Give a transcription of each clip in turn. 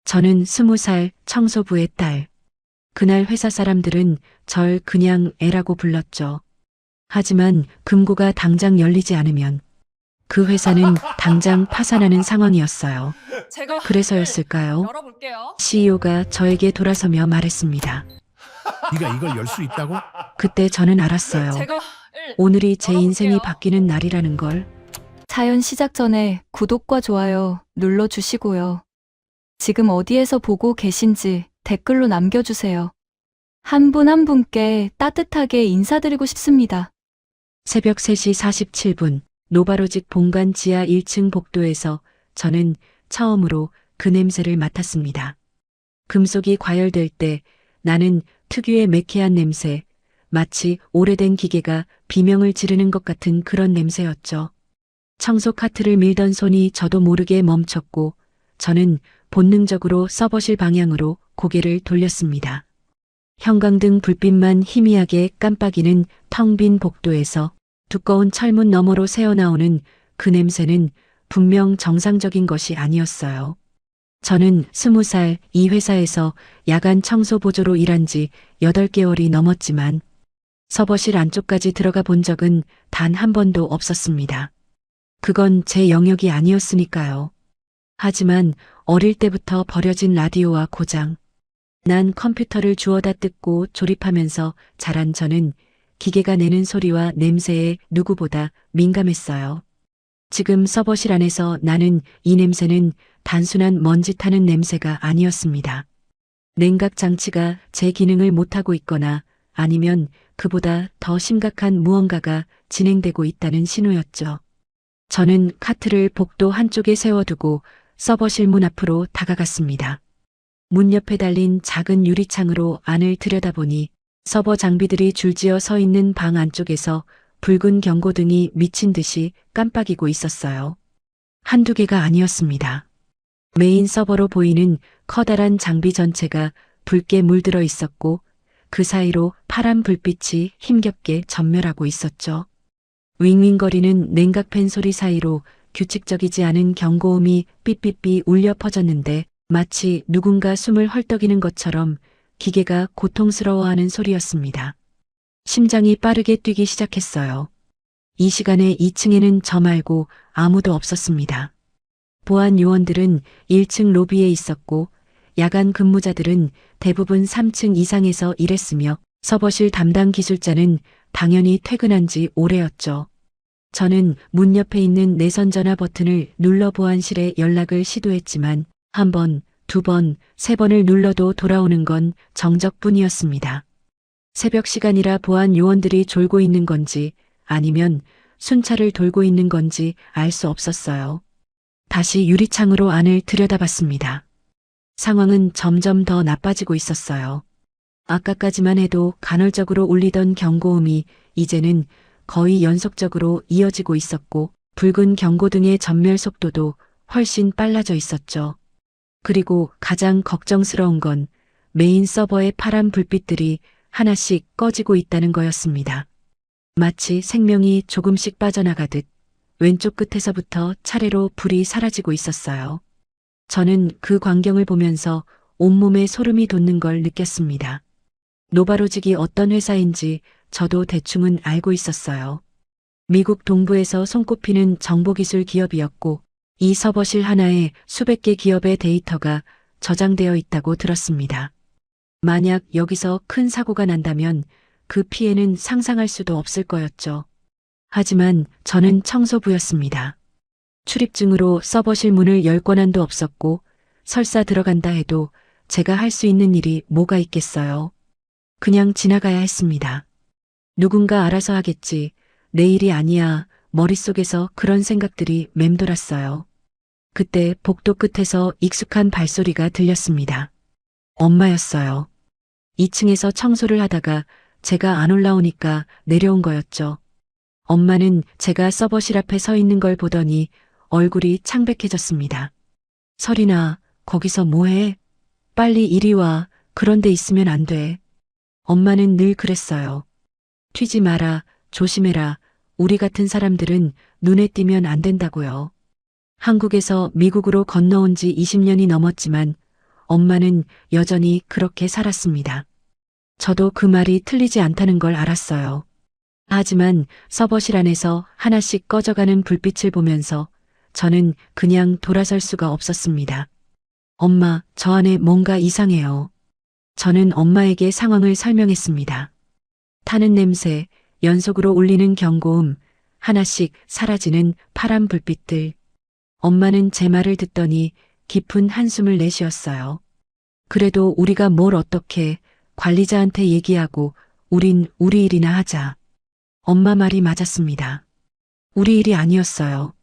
저는 20살 청소부의 딸. 그날 회사 사람들은 절 그냥 애라고 불렀죠. 하지만 금고가 당장 열리지 않으면 그 회사는 당장 파산하는 상황이었어요. 제가 그래서였을까요? 열어볼게요. CEO가 저에게 돌아서며 말했습니다. 네가 이걸 열 수 있다고? 그때 저는 알았어요. 제가 오늘이 제 열어볼게요. 인생이 바뀌는 날이라는 걸. 사연 시작 전에 구독과 좋아요 눌러주시고요. 지금 어디에서 보고 계신지 댓글로 남겨주세요. 한 분 한 분께 따뜻하게 인사드리고 싶습니다. 새벽 3시 47분 노바로직 본관 지하 1층 복도에서 저는 처음으로 그 냄새를 맡았습니다. 금속이 과열될 때 나는 특유의 매캐한 냄새, 마치 오래된 기계가 비명을 지르는 것 같은 그런 냄새였죠. 청소 카트를 밀던 손이 저도 모르게 멈췄고 저는 본능적으로 서버실 방향으로 고개를 돌렸습니다. 형광등 불빛만 희미하게 깜빡이는 텅 빈 복도에서 두꺼운 철문 너머로 새어나오는 그 냄새는 분명 정상적인 것이 아니었어요. 저는 20살 이 회사에서 야간 청소 보조로 일한 지 8개월이 넘었지만 서버실 안쪽까지 들어가 본 적은 단 한 번도 없었습니다. 그건 제 영역이 아니었으니까요. 하지만 어릴 때부터 버려진 라디오와 고장, 난 컴퓨터를 주워다 뜯고 조립하면서 자란 저는 기계가 내는 소리와 냄새에 누구보다 민감했어요. 지금 서버실 안에서 나는 이 냄새는 단순한 먼지 타는 냄새가 아니었습니다. 냉각 장치가 제 기능을 못하고 있거나 아니면 그보다 더 심각한 무언가가 진행되고 있다는 신호였죠. 저는 카트를 복도 한쪽에 세워두고 서버실 문 앞으로 다가갔습니다. 문 옆에 달린 작은 유리창으로 안을 들여다보니 서버 장비들이 줄지어 서 있는 방 안쪽에서 붉은 경고등이 미친 듯이 깜빡이고 있었어요. 한두 개가 아니었습니다. 메인 서버로 보이는 커다란 장비 전체가 붉게 물들어 있었고 그 사이로 파란 불빛이 힘겹게 전멸하고 있었죠. 윙윙거리는 냉각팬 소리 사이로 규칙적이지 않은 경고음이 삐삐삐 울려 퍼졌는데 마치 누군가 숨을 헐떡이는 것처럼 기계가 고통스러워하는 소리였습니다. 심장이 빠르게 뛰기 시작했어요. 이 시간에 2층에는 저 말고 아무도 없었습니다. 보안 요원들은 1층 로비에 있었고 야간 근무자들은 대부분 3층 이상에서 일했으며 서버실 담당 기술자는 당연히 퇴근한 지 오래였죠. 저는 문 옆에 있는 내선 전화 버튼을 눌러 보안실에 연락을 시도했지만 한 번, 두 번, 세 번을 눌러도 돌아오는 건 정적뿐이었습니다. 새벽 시간이라 보안 요원들이 졸고 있는 건지 아니면 순찰을 돌고 있는 건지 알 수 없었어요. 다시 유리창으로 안을 들여다봤습니다. 상황은 점점 더 나빠지고 있었어요. 아까까지만 해도 간헐적으로 울리던 경고음이 이제는 거의 연속적으로 이어지고 있었고 붉은 경고등의 전멸 속도도 훨씬 빨라져 있었죠. 그리고 가장 걱정스러운 건 메인 서버의 파란 불빛들이 하나씩 꺼지고 있다는 거였습니다. 마치 생명이 조금씩 빠져나가듯 왼쪽 끝에서부터 차례로 불이 사라지고 있었어요. 저는 그 광경을 보면서 온몸에 소름이 돋는 걸 느꼈습니다. 노바로직이 어떤 회사인지 저도 대충은 알고 있었어요. 미국 동부에서 손꼽히는 정보기술 기업이었고 이 서버실 하나에 수백 개 기업의 데이터가 저장되어 있다고 들었습니다. 만약 여기서 큰 사고가 난다면 그 피해는 상상할 수도 없을 거였죠. 하지만 저는 청소부였습니다. 출입증으로 서버실 문을 열 권한도 없었고 설사 들어간다 해도 제가 할 수 있는 일이 뭐가 있겠어요. 그냥 지나가야 했습니다. 누군가 알아서 하겠지. 내 일이 아니야. 머릿속에서 그런 생각들이 맴돌았어요. 그때 복도 끝에서 익숙한 발소리가 들렸습니다. 엄마였어요. 2층에서 청소를 하다가 제가 안 올라오니까 내려온 거였죠. 엄마는 제가 서버실 앞에 서 있는 걸 보더니 얼굴이 창백해졌습니다. 설인아, 거기서 뭐해? 빨리 이리 와. 그런 데 있으면 안 돼. 엄마는 늘 그랬어요. 튀지 마라, 조심해라. 우리 같은 사람들은 눈에 띄면 안 된다고요. 한국에서 미국으로 건너온 지 20년이 넘었지만 엄마는 여전히 그렇게 살았습니다. 저도 그 말이 틀리지 않다는 걸 알았어요. 하지만 서버실 안에서 하나씩 꺼져가는 불빛을 보면서 저는 그냥 돌아설 수가 없었습니다. 엄마, 저 안에 뭔가 이상해요. 저는 엄마에게 상황을 설명했습니다. 타는 냄새, 연속으로 울리는 경고음, 하나씩 사라지는 파란 불빛들. 엄마는 제 말을 듣더니 깊은 한숨을 내쉬었어요. 그래도 우리가 뭘 어떻게 관리자한테 얘기하고 우린 우리 일이나 하자. 엄마 말이 맞았습니다. 우리 일이 아니었어요.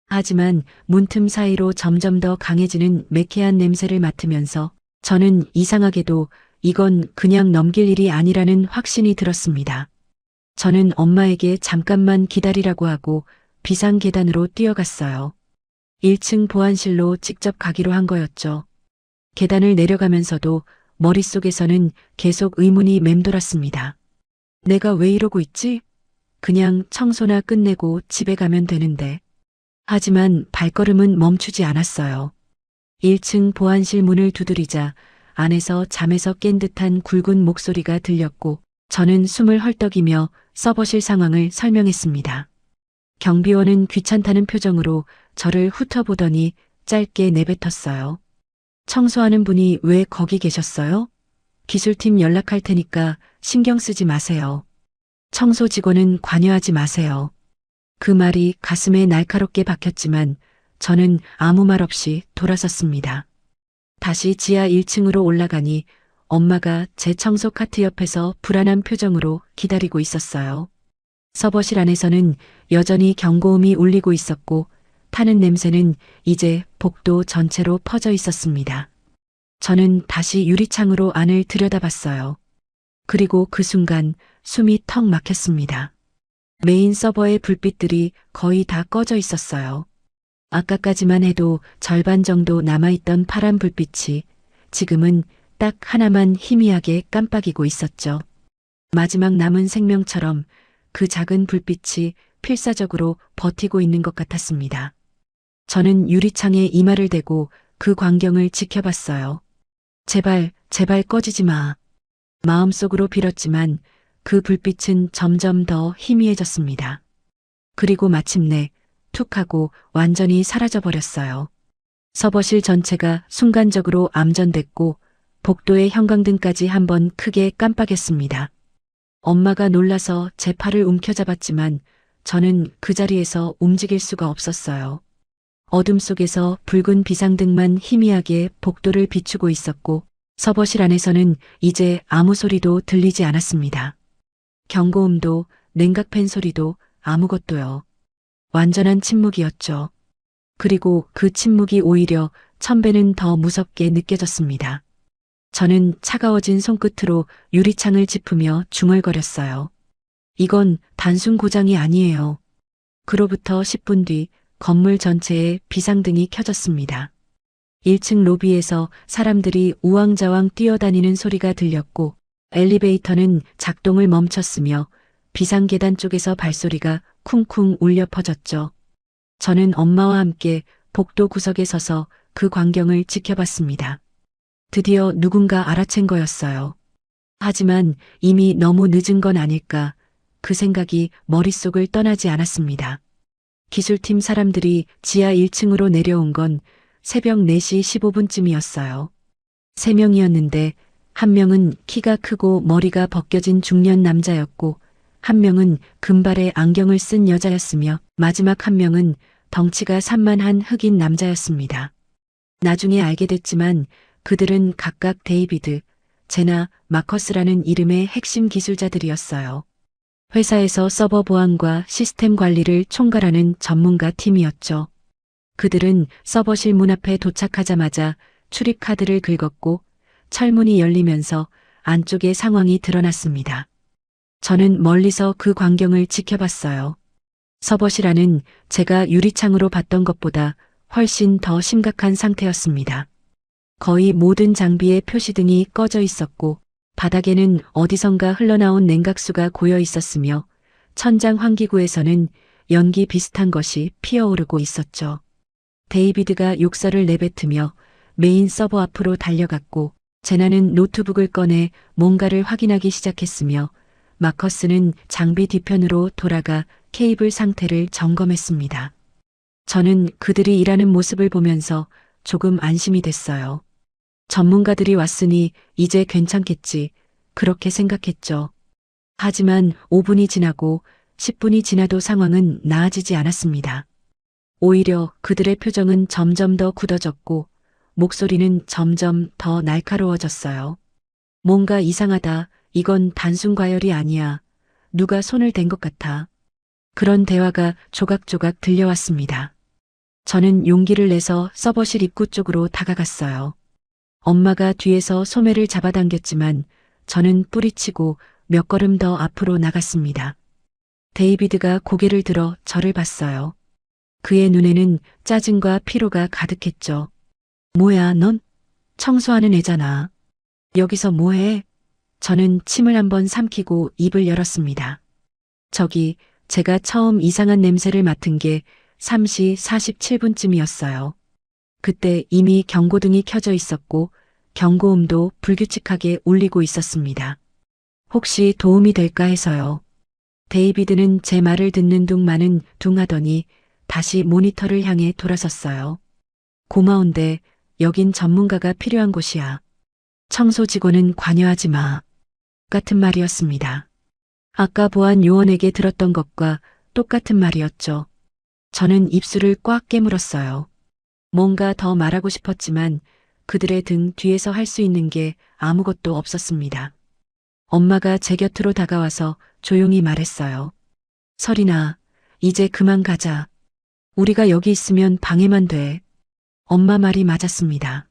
하지만 문틈 사이로 점점 더 강해지는 매캐한 냄새를 맡으면서 저는 이상하게도 이건 그냥 넘길 일이 아니라는 확신이 들었습니다. 저는 엄마에게 잠깐만 기다리라고 하고 비상 계단으로 뛰어갔어요. 1층 보안실로 직접 가기로 한 거였죠. 계단을 내려가면서도 머릿속에서는 계속 의문이 맴돌았습니다. 내가 왜 이러고 있지? 그냥 청소나 끝내고 집에 가면 되는데. 하지만 발걸음은 멈추지 않았어요. 1층 보안실 문을 두드리자 안에서 잠에서 깬 듯한 굵은 목소리가 들렸고 저는 숨을 헐떡이며 서버실 상황을 설명했습니다. 경비원은 귀찮다는 표정으로 저를 훑어보더니 짧게 내뱉었어요. 청소하는 분이 왜 거기 계셨어요? 기술팀 연락할 테니까 신경 쓰지 마세요. 청소 직원은 관여하지 마세요. 그 말이 가슴에 날카롭게 박혔지만 저는 아무 말 없이 돌아섰습니다. 다시 지하 1층으로 올라가니 엄마가 제 청소 카트 옆에서 불안한 표정으로 기다리고 있었어요. 서버실 안에서는 여전히 경고음이 울리고 있었고 타는 냄새는 이제 복도 전체로 퍼져 있었습니다. 저는 다시 유리창으로 안을 들여다봤어요. 그리고 그 순간 숨이 턱 막혔습니다. 메인 서버의 불빛들이 거의 다 꺼져 있었어요. 아까까지만 해도 절반 정도 남아있던 파란 불빛이 지금은 딱 하나만 희미하게 깜빡이고 있었죠. 마지막 남은 생명처럼 그 작은 불빛이 필사적으로 버티고 있는 것 같았습니다. 저는 유리창에 이마를 대고 그 광경을 지켜봤어요. 제발, 제발 꺼지지 마. 마음속으로 빌었지만 그 불빛은 점점 더 희미해졌습니다. 그리고 마침내 툭 하고 완전히 사라져버렸어요. 서버실 전체가 순간적으로 암전됐고 복도의 형광등까지 한번 크게 깜빡였습니다. 엄마가 놀라서 제 팔을 움켜잡았지만 저는 그 자리에서 움직일 수가 없었어요. 어둠 속에서 붉은 비상등만 희미하게 복도를 비추고 있었고 서버실 안에서는 이제 아무 소리도 들리지 않았습니다. 경고음도 냉각팬 소리도 아무것도요. 완전한 침묵이었죠. 그리고 그 침묵이 오히려 1000배는 더 무섭게 느껴졌습니다. 저는 차가워진 손끝으로 유리창을 짚으며 중얼거렸어요. 이건 단순 고장이 아니에요. 그로부터 10분 뒤 건물 전체에 비상등이 켜졌습니다. 1층 로비에서 사람들이 우왕좌왕 뛰어다니는 소리가 들렸고 엘리베이터는 작동을 멈췄으며 비상계단 쪽에서 발소리가 쿵쿵 울려 퍼졌죠. 저는 엄마와 함께 복도 구석에 서서 그 광경을 지켜봤습니다. 드디어 누군가 알아챈 거였어요. 하지만 이미 너무 늦은 건 아닐까 그 생각이 머릿속을 떠나지 않았습니다. 기술팀 사람들이 지하 1층으로 내려온 건 새벽 4시 15분쯤이었어요. 3명이었는데 한 명은 키가 크고 머리가 벗겨진 중년 남자였고 한 명은 금발의 안경을 쓴 여자였으며 마지막 한 명은 덩치가 산만한 흑인 남자였습니다. 나중에 알게 됐지만 그들은 각각 데이비드, 제나 마커스라는 이름의 핵심 기술자들이었어요. 회사에서 서버 보안과 시스템 관리를 총괄하는 전문가 팀이었죠. 그들은 서버실 문 앞에 도착하자마자 출입 카드를 긁었고 철문이 열리면서 안쪽의 상황이 드러났습니다. 저는 멀리서 그 광경을 지켜봤어요. 서버실 안은 제가 유리창으로 봤던 것보다 훨씬 더 심각한 상태였습니다. 거의 모든 장비의 표시등이 꺼져 있었고 바닥에는 어디선가 흘러나온 냉각수가 고여 있었으며 천장 환기구에서는 연기 비슷한 것이 피어오르고 있었죠. 데이비드가 욕설을 내뱉으며 메인 서버 앞으로 달려갔고 제나는 노트북을 꺼내 뭔가를 확인하기 시작했으며 마커스는 장비 뒤편으로 돌아가 케이블 상태를 점검했습니다. 저는 그들이 일하는 모습을 보면서 조금 안심이 됐어요. 전문가들이 왔으니 이제 괜찮겠지. 그렇게 생각했죠. 하지만 5분이 지나고 10분이 지나도 상황은 나아지지 않았습니다. 오히려 그들의 표정은 점점 더 굳어졌고 목소리는 점점 더 날카로워졌어요. 뭔가 이상하다. 이건 단순 과열이 아니야. 누가 손을 댄 것 같아. 그런 대화가 조각조각 들려왔습니다. 저는 용기를 내서 서버실 입구 쪽으로 다가갔어요. 엄마가 뒤에서 소매를 잡아당겼지만 저는 뿌리치고 몇 걸음 더 앞으로 나갔습니다. 데이비드가 고개를 들어 저를 봤어요. 그의 눈에는 짜증과 피로가 가득했죠. 뭐야, 넌? 청소하는 애잖아. 여기서 뭐해? 저는 침을 한번 삼키고 입을 열었습니다. 저기, 제가 처음 이상한 냄새를 맡은 게 3시 47분쯤이었어요. 그때 이미 경고등이 켜져 있었고 경고음도 불규칙하게 울리고 있었습니다. 혹시 도움이 될까 해서요. 데이비드는 제 말을 듣는 둥마는 둥하더니 다시 모니터를 향해 돌아섰어요. 고마운데 여긴 전문가가 필요한 곳이야. 청소 직원은 관여하지 마. 같은 말이었습니다. 아까 보안 요원에게 들었던 것과 똑같은 말이었죠. 저는 입술을 꽉 깨물었어요. 뭔가 더 말하고 싶었지만 그들의 등 뒤에서 할 수 있는 게 아무것도 없었습니다. 엄마가 제 곁으로 다가와서 조용히 말했어요. 설인아, 이제 그만 가자. 우리가 여기 있으면 방해만 돼. 엄마 말이 맞았습니다.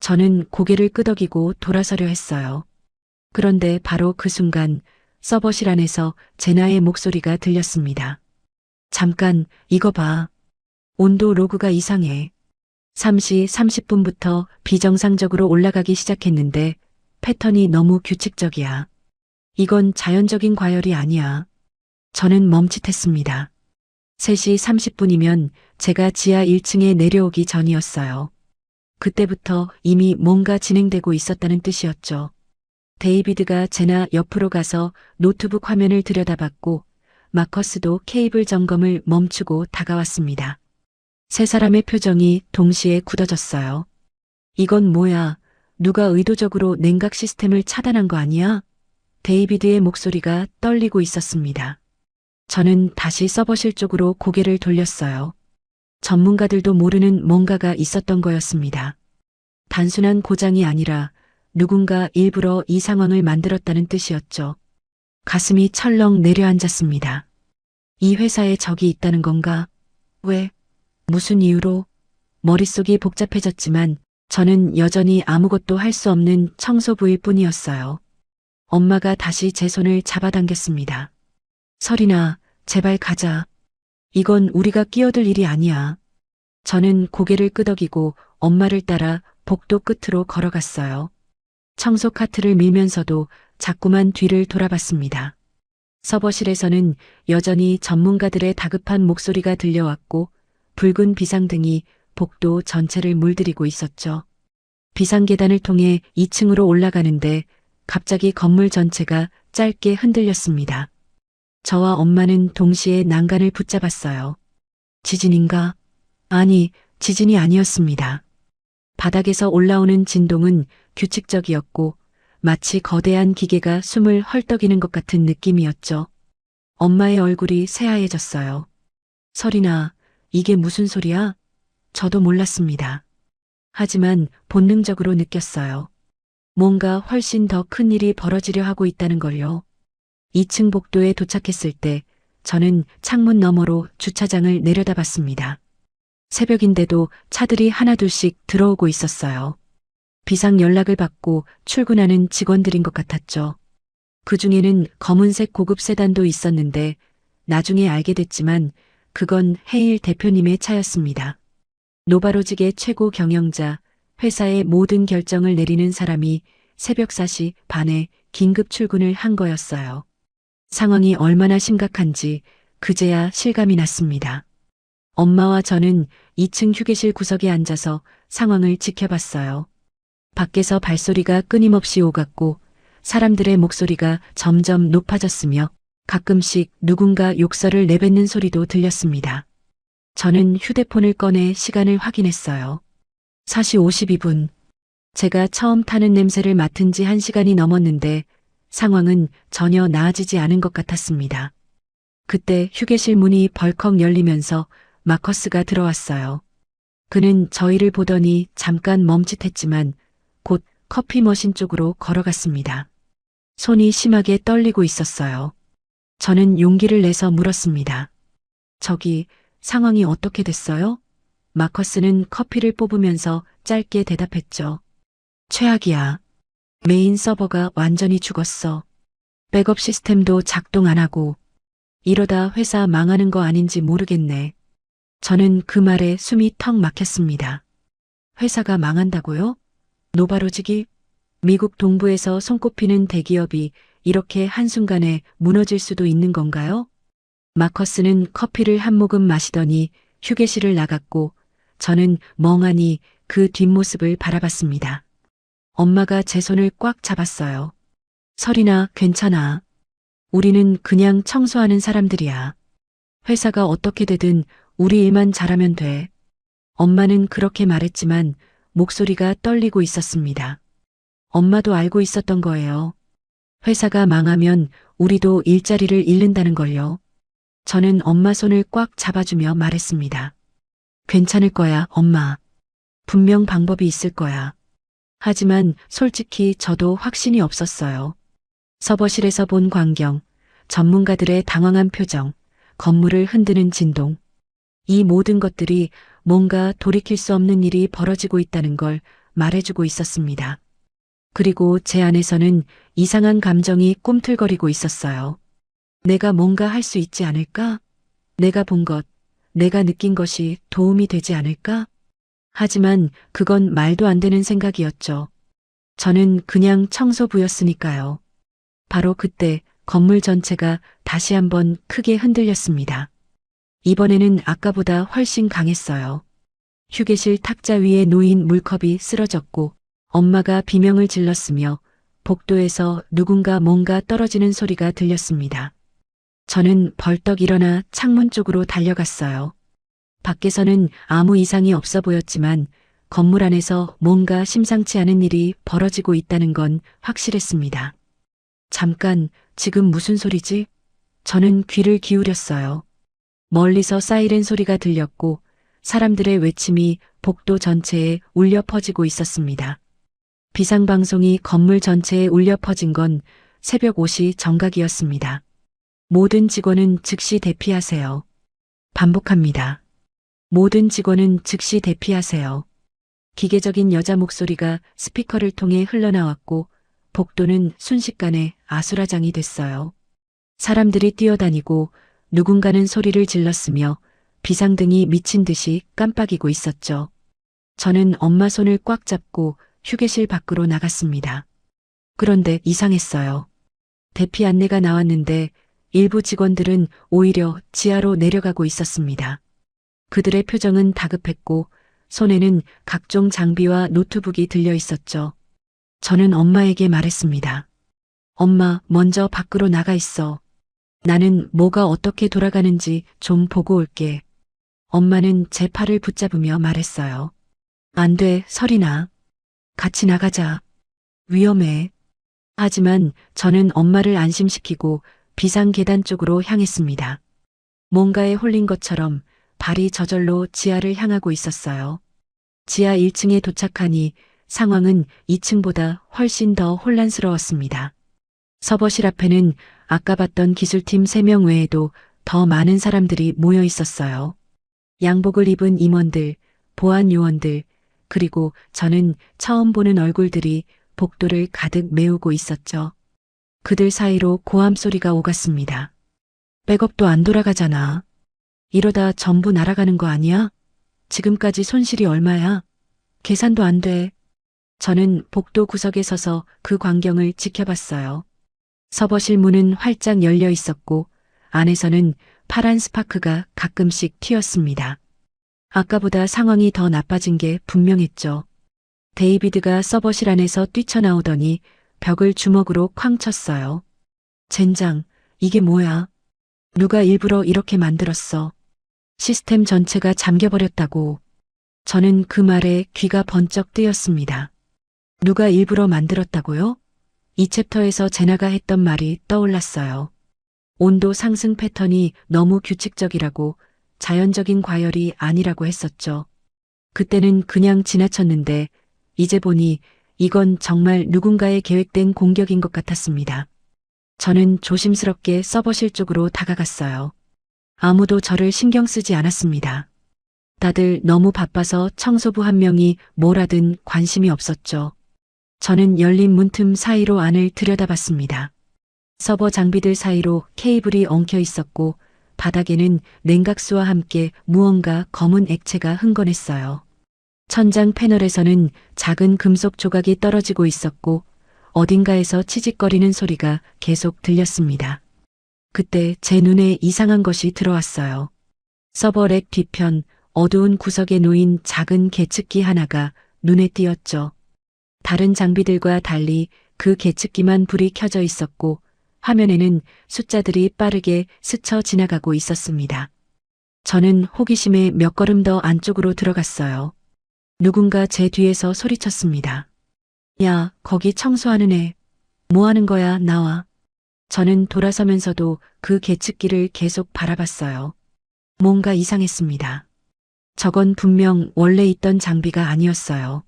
저는 고개를 끄덕이고 돌아서려 했어요. 그런데 바로 그 순간 서버실 안에서 제나의 목소리가 들렸습니다. 잠깐, 이거 봐. 온도 로그가 이상해. 3시 30분부터 비정상적으로 올라가기 시작했는데 패턴이 너무 규칙적이야. 이건 자연적인 과열이 아니야. 저는 멈칫했습니다. 3시 30분이면 제가 지하 1층에 내려오기 전이었어요. 그때부터 이미 뭔가 진행되고 있었다는 뜻이었죠. 데이비드가 제나 옆으로 가서 노트북 화면을 들여다봤고 마커스도 케이블 점검을 멈추고 다가왔습니다. 세 사람의 표정이 동시에 굳어졌어요. 이건 뭐야? 누가 의도적으로 냉각 시스템을 차단한 거 아니야? 데이비드의 목소리가 떨리고 있었습니다. 저는 다시 서버실 쪽으로 고개를 돌렸어요. 전문가들도 모르는 뭔가가 있었던 거였습니다. 단순한 고장이 아니라 누군가 일부러 이 상황을 만들었다는 뜻이었죠. 가슴이 철렁 내려앉았습니다. 이 회사에 적이 있다는 건가? 왜? 무슨 이유로? 머릿속이 복잡해졌지만 저는 여전히 아무것도 할 수 없는 청소부일 뿐이었어요. 엄마가 다시 제 손을 잡아당겼습니다. 설인아, 제발 가자. 이건 우리가 끼어들 일이 아니야. 저는 고개를 끄덕이고 엄마를 따라 복도 끝으로 걸어갔어요. 청소 카트를 밀면서도 자꾸만 뒤를 돌아봤습니다. 서버실에서는 여전히 전문가들의 다급한 목소리가 들려왔고 붉은 비상등이 복도 전체를 물들이고 있었죠. 비상계단을 통해 2층으로 올라가는데 갑자기 건물 전체가 짧게 흔들렸습니다. 저와 엄마는 동시에 난간을 붙잡았어요. 지진인가? 아니, 지진이 아니었습니다. 바닥에서 올라오는 진동은 규칙적이었고 마치 거대한 기계가 숨을 헐떡이는 것 같은 느낌이었죠. 엄마의 얼굴이 새하얘졌어요. 설인아, 이게 무슨 소리야? 저도 몰랐습니다. 하지만 본능적으로 느꼈어요. 뭔가 훨씬 더 큰 일이 벌어지려 하고 있다는 걸요. 2층 복도에 도착했을 때 저는 창문 너머로 주차장을 내려다봤습니다. 새벽인데도 차들이 하나둘씩 들어오고 있었어요. 비상 연락을 받고 출근하는 직원들인 것 같았죠. 그 중에는 검은색 고급 세단도 있었는데 나중에 알게 됐지만 그건 헤일 대표님의 차였습니다. 노바로직의 최고 경영자, 회사의 모든 결정을 내리는 사람이 새벽 4시 반에 긴급 출근을 한 거였어요. 상황이 얼마나 심각한지 그제야 실감이 났습니다. 엄마와 저는 2층 휴게실 구석에 앉아서 상황을 지켜봤어요. 밖에서 발소리가 끊임없이 오갔고 사람들의 목소리가 점점 높아졌으며 가끔씩 누군가 욕설을 내뱉는 소리도 들렸습니다. 저는 휴대폰을 꺼내 시간을 확인했어요. 4시 52분. 제가 처음 타는 냄새를 맡은 지 1시간이 넘었는데 상황은 전혀 나아지지 않은 것 같았습니다. 그때 휴게실 문이 벌컥 열리면서 마커스가 들어왔어요. 그는 저희를 보더니 잠깐 멈칫했지만 곧 커피 머신 쪽으로 걸어갔습니다. 손이 심하게 떨리고 있었어요. 저는 용기를 내서 물었습니다. 저기, 상황이 어떻게 됐어요? 마커스는 커피를 뽑으면서 짧게 대답했죠. 최악이야. 메인 서버가 완전히 죽었어. 백업 시스템도 작동 안 하고. 이러다 회사 망하는 거 아닌지 모르겠네. 저는 그 말에 숨이 턱 막혔습니다. 회사가 망한다고요? 노바로직이? 미국 동부에서 손꼽히는 대기업이 이렇게 한순간에 무너질 수도 있는 건가요? 마커스는 커피를 한 모금 마시더니 휴게실을 나갔고 저는 멍하니 그 뒷모습을 바라봤습니다. 엄마가 제 손을 꽉 잡았어요. 설이나 괜찮아. 우리는 그냥 청소하는 사람들이야. 회사가 어떻게 되든 우리 일만 잘하면 돼. 엄마는 그렇게 말했지만 목소리가 떨리고 있었습니다. 엄마도 알고 있었던 거예요. 회사가 망하면 우리도 일자리를 잃는다는 걸요. 저는 엄마 손을 꽉 잡아주며 말했습니다. 괜찮을 거야, 엄마. 분명 방법이 있을 거야. 하지만 솔직히 저도 확신이 없었어요. 서버실에서 본 광경, 전문가들의 당황한 표정, 건물을 흔드는 진동. 이 모든 것들이 뭔가 돌이킬 수 없는 일이 벌어지고 있다는 걸 말해주고 있었습니다. 그리고 제 안에서는 이상한 감정이 꿈틀거리고 있었어요. 내가 뭔가 할 수 있지 않을까? 내가 본 것, 내가 느낀 것이 도움이 되지 않을까? 하지만 그건 말도 안 되는 생각이었죠. 저는 그냥 청소부였으니까요. 바로 그때 건물 전체가 다시 한번 크게 흔들렸습니다. 이번에는 아까보다 훨씬 강했어요. 휴게실 탁자 위에 놓인 물컵이 쓰러졌고 엄마가 비명을 질렀으며 복도에서 누군가 뭔가 떨어지는 소리가 들렸습니다. 저는 벌떡 일어나 창문 쪽으로 달려갔어요. 밖에서는 아무 이상이 없어 보였지만 건물 안에서 뭔가 심상치 않은 일이 벌어지고 있다는 건 확실했습니다. 잠깐, 지금 무슨 소리지? 저는 귀를 기울였어요. 멀리서 사이렌 소리가 들렸고 사람들의 외침이 복도 전체에 울려 퍼지고 있었습니다. 비상방송이 건물 전체에 울려 퍼진 건 새벽 5시 정각이었습니다. 모든 직원은 즉시 대피하세요. 반복합니다. 모든 직원은 즉시 대피하세요. 기계적인 여자 목소리가 스피커를 통해 흘러나왔고 복도는 순식간에 아수라장이 됐어요. 사람들이 뛰어다니고 누군가는 소리를 질렀으며 비상등이 미친 듯이 깜빡이고 있었죠. 저는 엄마 손을 꽉 잡고 휴게실 밖으로 나갔습니다. 그런데 이상했어요. 대피 안내가 나왔는데 일부 직원들은 오히려 지하로 내려가고 있었습니다. 그들의 표정은 다급했고 손에는 각종 장비와 노트북이 들려 있었죠. 저는 엄마에게 말했습니다. 엄마, 먼저 밖으로 나가 있어. 나는 뭐가 어떻게 돌아가는지 좀 보고 올게. 엄마는 제 팔을 붙잡으며 말했어요. 안 돼, 설이나. 같이 나가자. 위험해. 하지만 저는 엄마를 안심시키고 비상 계단 쪽으로 향했습니다. 뭔가에 홀린 것처럼 발이 저절로 지하를 향하고 있었어요. 지하 1층에 도착하니 상황은 2층보다 훨씬 더 혼란스러웠습니다. 서버실 앞에는 아까 봤던 기술팀 3명 외에도 더 많은 사람들이 모여 있었어요. 양복을 입은 임원들, 보안 요원들, 그리고 저는 처음 보는 얼굴들이 복도를 가득 메우고 있었죠. 그들 사이로 고함 소리가 오갔습니다. 백업도 안 돌아가잖아. 이러다 전부 날아가는 거 아니야? 지금까지 손실이 얼마야? 계산도 안 돼. 저는 복도 구석에 서서 그 광경을 지켜봤어요. 서버실 문은 활짝 열려 있었고 안에서는 파란 스파크가 가끔씩 튀었습니다. 아까보다 상황이 더 나빠진 게 분명했죠. 데이비드가 서버실 안에서 뛰쳐나오더니 벽을 주먹으로 쾅 쳤어요. 젠장, 이게 뭐야? 누가 일부러 이렇게 만들었어? 시스템 전체가 잠겨버렸다고. 저는 그 말에 귀가 번쩍 뜨였습니다. 누가 일부러 만들었다고요? 이 챕터에서 제나가 했던 말이 떠올랐어요. 온도 상승 패턴이 너무 규칙적이라고, 자연적인 과열이 아니라고 했었죠. 그때는 그냥 지나쳤는데 이제 보니 이건 정말 누군가의 계획된 공격인 것 같았습니다. 저는 조심스럽게 서버실 쪽으로 다가갔어요. 아무도 저를 신경 쓰지 않았습니다. 다들 너무 바빠서 청소부 한 명이 뭘 하든 관심이 없었죠. 저는 열린 문틈 사이로 안을 들여다봤습니다. 서버 장비들 사이로 케이블이 엉켜 있었고 바닥에는 냉각수와 함께 무언가 검은 액체가 흥건했어요. 천장 패널에서는 작은 금속 조각이 떨어지고 있었고 어딘가에서 치직거리는 소리가 계속 들렸습니다. 그때 제 눈에 이상한 것이 들어왔어요. 서버 렉 뒤편 어두운 구석에 놓인 작은 계측기 하나가 눈에 띄었죠. 다른 장비들과 달리 그 계측기만 불이 켜져 있었고 화면에는 숫자들이 빠르게 스쳐 지나가고 있었습니다. 저는 호기심에 몇 걸음 더 안쪽으로 들어갔어요. 누군가 제 뒤에서 소리쳤습니다. 야, 거기 청소하는 애. 뭐 하는 거야, 나와. 저는 돌아서면서도 그 계측기를 계속 바라봤어요. 뭔가 이상했습니다. 저건 분명 원래 있던 장비가 아니었어요.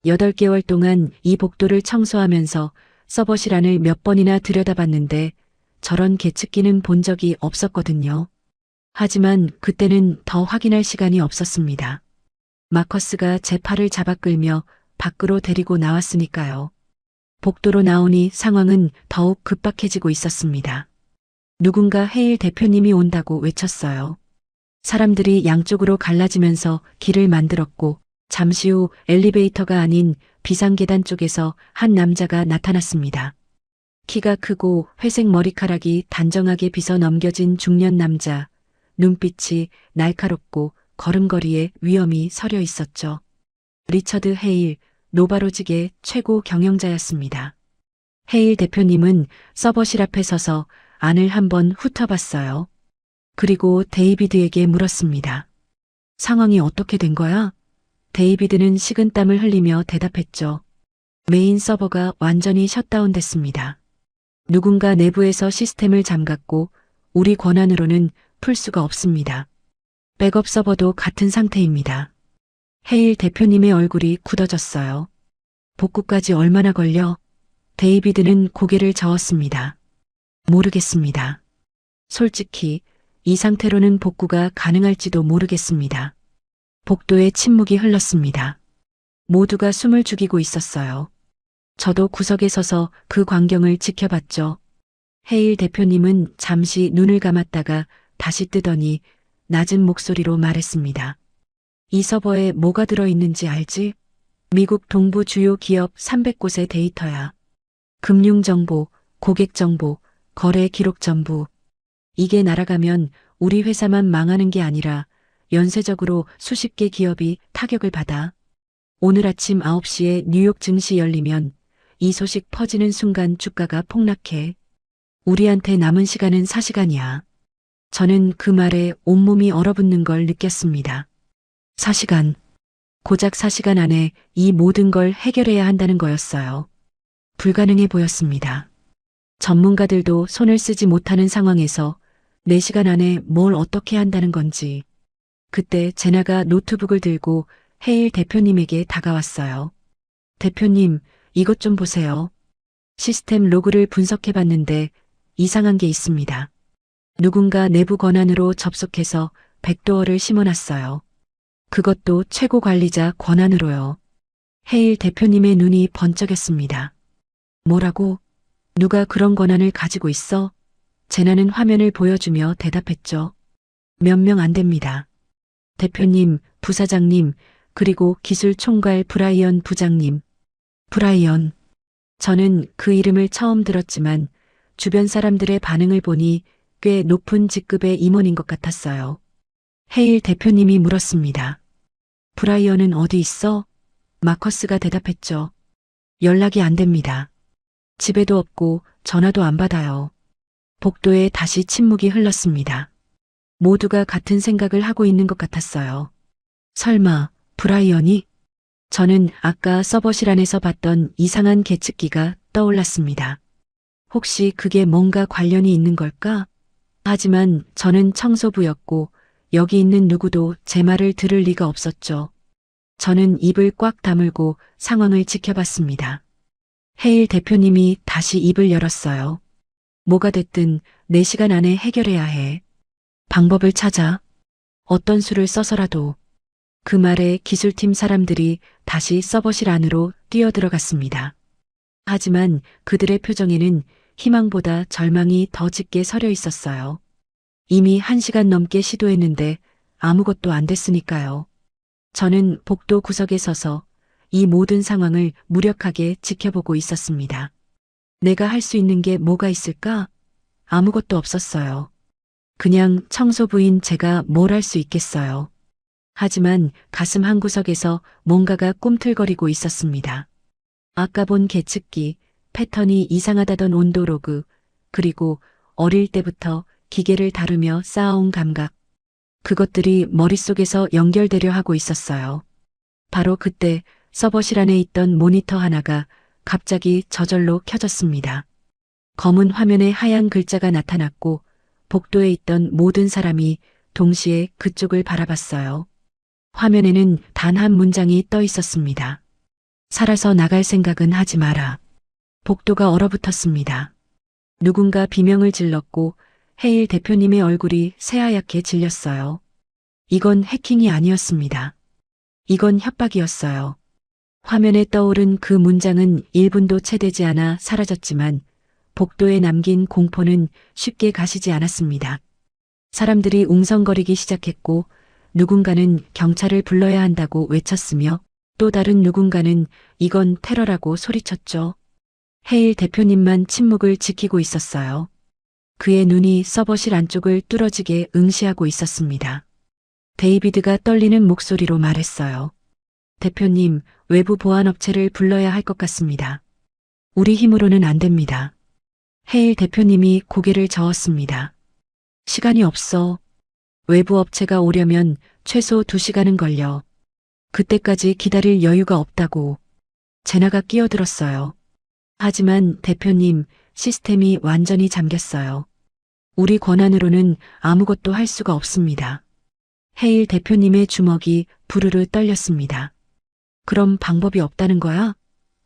8개월 동안 이 복도를 청소하면서 서버실 안을 몇 번이나 들여다봤는데 저런 계측기는 본 적이 없었거든요. 하지만 그때는 더 확인할 시간이 없었습니다. 마커스가 제 팔을 잡아 끌며 밖으로 데리고 나왔으니까요. 복도로 나오니 상황은 더욱 급박해지고 있었습니다. 누군가 헤일 대표님이 온다고 외쳤어요. 사람들이 양쪽으로 갈라지면서 길을 만들었고 잠시 후 엘리베이터가 아닌 비상계단 쪽에서 한 남자가 나타났습니다. 키가 크고 회색 머리카락이 단정하게 빗어 넘겨진 중년 남자, 눈빛이 날카롭고 걸음걸이에 위험이 서려 있었죠. 리처드 헤일, 노바로직의 최고 경영자였습니다. 헤일 대표님은 서버실 앞에 서서 안을 한번 훑어봤어요. 그리고 데이비드에게 물었습니다. 상황이 어떻게 된 거야? 데이비드는 식은땀을 흘리며 대답했죠. 메인 서버가 완전히 셧다운됐습니다. 누군가 내부에서 시스템을 잠갔고 우리 권한으로는 풀 수가 없습니다. 백업 서버도 같은 상태입니다. 헤일 대표님의 얼굴이 굳어졌어요. 복구까지 얼마나 걸려? 데이비드는 고개를 저었습니다. 모르겠습니다. 솔직히 이 상태로는 복구가 가능할지도 모르겠습니다. 복도에 침묵이 흘렀습니다. 모두가 숨을 죽이고 있었어요. 저도 구석에 서서 그 광경을 지켜봤죠. 헤일 대표님은 잠시 눈을 감았다가 다시 뜨더니 낮은 목소리로 말했습니다. 이 서버에 뭐가 들어있는지 알지? 미국 동부 주요 기업 300곳의 데이터야. 금융정보, 고객정보, 거래 기록 전부. 이게 날아가면 우리 회사만 망하는 게 아니라 연쇄적으로 수십 개 기업이 타격을 받아. 오늘 아침 9시에 뉴욕 증시 열리면 이 소식 퍼지는 순간 주가가 폭락해. 우리한테 남은 시간은 4시간이야. 저는 그 말에 온몸이 얼어붙는 걸 느꼈습니다. 4시간. 고작 4시간 안에 이 모든 걸 해결해야 한다는 거였어요. 불가능해 보였습니다. 전문가들도 손을 쓰지 못하는 상황에서 4시간 안에 뭘 어떻게 한다는 건지. 그때 제나가 노트북을 들고 헤일 대표님에게 다가왔어요. 대표님, 이것 좀 보세요. 시스템 로그를 분석해봤는데 이상한 게 있습니다. 누군가 내부 권한으로 접속해서 백도어를 심어놨어요. 그것도 최고 관리자 권한으로요. 헤일 대표님의 눈이 번쩍였습니다. 뭐라고? 누가 그런 권한을 가지고 있어? 제나는 화면을 보여주며 대답했죠. 몇 명 안 됩니다. 대표님, 부사장님, 그리고 기술 총괄 브라이언 부장님. 브라이언. 저는 그 이름을 처음 들었지만 주변 사람들의 반응을 보니 꽤 높은 직급의 임원인 것 같았어요. 헤일 대표님이 물었습니다. 브라이언은 어디 있어? 마커스가 대답했죠. 연락이 안 됩니다. 집에도 없고 전화도 안 받아요. 복도에 다시 침묵이 흘렀습니다. 모두가 같은 생각을 하고 있는 것 같았어요. 설마 브라이언이? 저는 아까 서버실 안에서 봤던 이상한 계측기가 떠올랐습니다. 혹시 그게 뭔가 관련이 있는 걸까? 하지만 저는 청소부였고 여기 있는 누구도 제 말을 들을 리가 없었죠. 저는 입을 꽉 다물고 상황을 지켜봤습니다. 헤일 대표님이 다시 입을 열었어요. 뭐가 됐든 4시간 안에 해결해야 해. 방법을 찾아. 어떤 수를 써서라도. 그 말에 기술팀 사람들이 다시 서버실 안으로 뛰어들어갔습니다. 하지만 그들의 표정에는 희망보다 절망이 더 짙게 서려 있었어요. 이미 1시간 넘게 시도했는데 아무것도 안 됐으니까요. 저는 복도 구석에 서서 이 모든 상황을 무력하게 지켜보고 있었습니다. 내가 할 수 있는 게 뭐가 있을까? 아무것도 없었어요. 그냥 청소부인 제가 뭘 할 수 있겠어요. 하지만 가슴 한구석에서 뭔가가 꿈틀거리고 있었습니다. 아까 본 계측기, 패턴이 이상하다던 온도 로그, 그리고 어릴 때부터 기계를 다루며 쌓아온 감각. 그것들이 머릿속에서 연결되려 하고 있었어요. 바로 그때 서버실 안에 있던 모니터 하나가 갑자기 저절로 켜졌습니다. 검은 화면에 하얀 글자가 나타났고 복도에 있던 모든 사람이 동시에 그쪽을 바라봤어요. 화면에는 단 한 문장이 떠 있었습니다. 살아서 나갈 생각은 하지 마라. 복도가 얼어붙었습니다. 누군가 비명을 질렀고 헤일 대표님의 얼굴이 새하얗게 질렸어요. 이건 해킹이 아니었습니다. 이건 협박이었어요. 화면에 떠오른 그 문장은 1분도 채 되지 않아 사라졌지만 복도에 남긴 공포는 쉽게 가시지 않았습니다. 사람들이 웅성거리기 시작했고 누군가는 경찰을 불러야 한다고 외쳤으며 또 다른 누군가는 이건 테러라고 소리쳤죠. 헤일 대표님만 침묵을 지키고 있었어요. 그의 눈이 서버실 안쪽을 뚫어지게 응시하고 있었습니다. 데이비드가 떨리는 목소리로 말했어요. 대표님, 외부 보안업체를 불러야 할 것 같습니다. 우리 힘으로는 안 됩니다. 헤일 대표님이 고개를 저었습니다. 시간이 없어. 외부 업체가 오려면 최소 2시간은 걸려. 그때까지 기다릴 여유가 없다고. 제나가 끼어들었어요. 하지만 대표님, 시스템이 완전히 잠겼어요. 우리 권한으로는 아무것도 할 수가 없습니다. 헤일 대표님의 주먹이 부르르 떨렸습니다. 그럼 방법이 없다는 거야?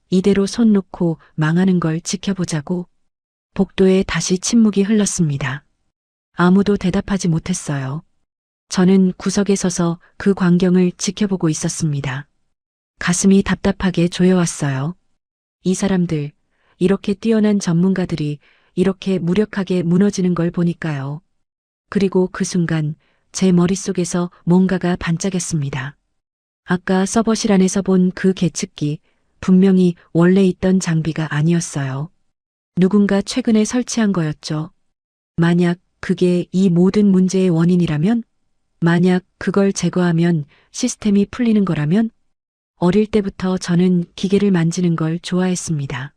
이대로 손 놓고 망하는 걸 지켜보자고. 복도에 다시 침묵이 흘렀습니다. 아무도 대답하지 못했어요. 저는 구석에 서서 그 광경을 지켜보고 있었습니다. 가슴이 답답하게 조여왔어요. 이 사람들, 이렇게 뛰어난 전문가들이 이렇게 무력하게 무너지는 걸 보니까요. 그리고 그 순간 제 머릿속에서 뭔가가 반짝였습니다. 아까 서버실 안에서 본 그 계측기, 분명히 원래 있던 장비가 아니었어요. 누군가 최근에 설치한 거였죠. 만약 그게 이 모든 문제의 원인이라면? 만약 그걸 제거하면 시스템이 풀리는 거라면? 어릴 때부터 저는 기계를 만지는 걸 좋아했습니다.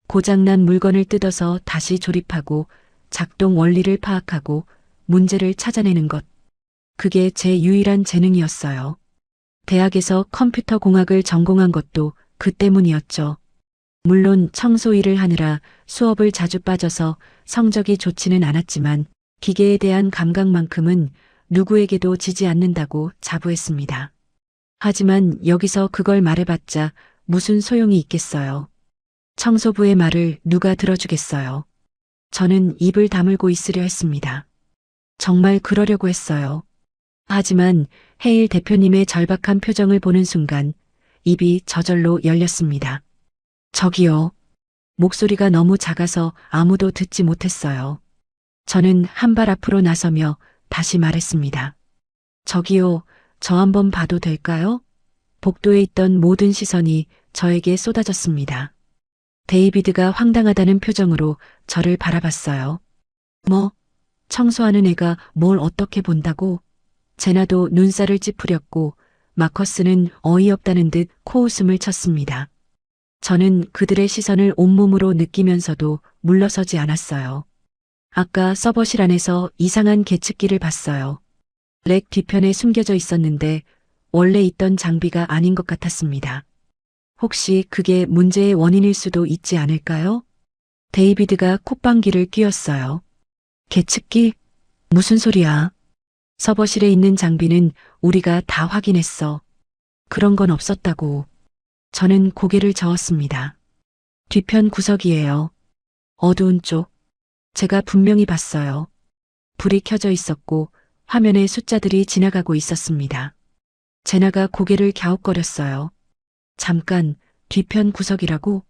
고장난 물건을 뜯어서 다시 조립하고 작동 원리를 파악하고 문제를 찾아내는 것. 그게 제 유일한 재능이었어요. 대학에서 컴퓨터 공학을 전공한 것도 그 때문이었죠. 물론 청소 일을 하느라 수업을 자주 빠져서 성적이 좋지는 않았지만 기계에 대한 감각만큼은 누구에게도 지지 않는다고 자부했습니다. 하지만 여기서 그걸 말해봤자 무슨 소용이 있겠어요. 청소부의 말을 누가 들어주겠어요. 저는 입을 다물고 있으려 했습니다. 정말 그러려고 했어요. 하지만 헤일 대표님의 절박한 표정을 보는 순간 입이 저절로 열렸습니다. 저기요. 목소리가 너무 작아서 아무도 듣지 못했어요. 저는 한 발 앞으로 나서며 다시 말했습니다. 저기요, 저 한번 봐도 될까요? 복도에 있던 모든 시선이 저에게 쏟아졌습니다. 데이비드가 황당하다는 표정으로 저를 바라봤어요. 뭐, 청소하는 애가 뭘 어떻게 본다고? 제나도 눈살을 찌푸렸고 마커스는 어이없다는 듯 코웃음을 쳤습니다. 저는 그들의 시선을 온몸으로 느끼면서도 물러서지 않았어요. 아까 서버실 안에서 이상한 계측기를 봤어요. 렉 뒤편에 숨겨져 있었는데 원래 있던 장비가 아닌 것 같았습니다. 혹시 그게 문제의 원인일 수도 있지 않을까요? 데이비드가 콧방귀를 뀌었어요. 계측기? 무슨 소리야? 서버실에 있는 장비는 우리가 다 확인했어. 그런 건 없었다고. 저는 고개를 저었습니다. 뒤편 구석이에요. 어두운 쪽. 제가 분명히 봤어요. 불이 켜져 있었고 화면에 숫자들이 지나가고 있었습니다. 제나가 고개를 갸웃거렸어요. 잠깐, 뒤편 구석이라고?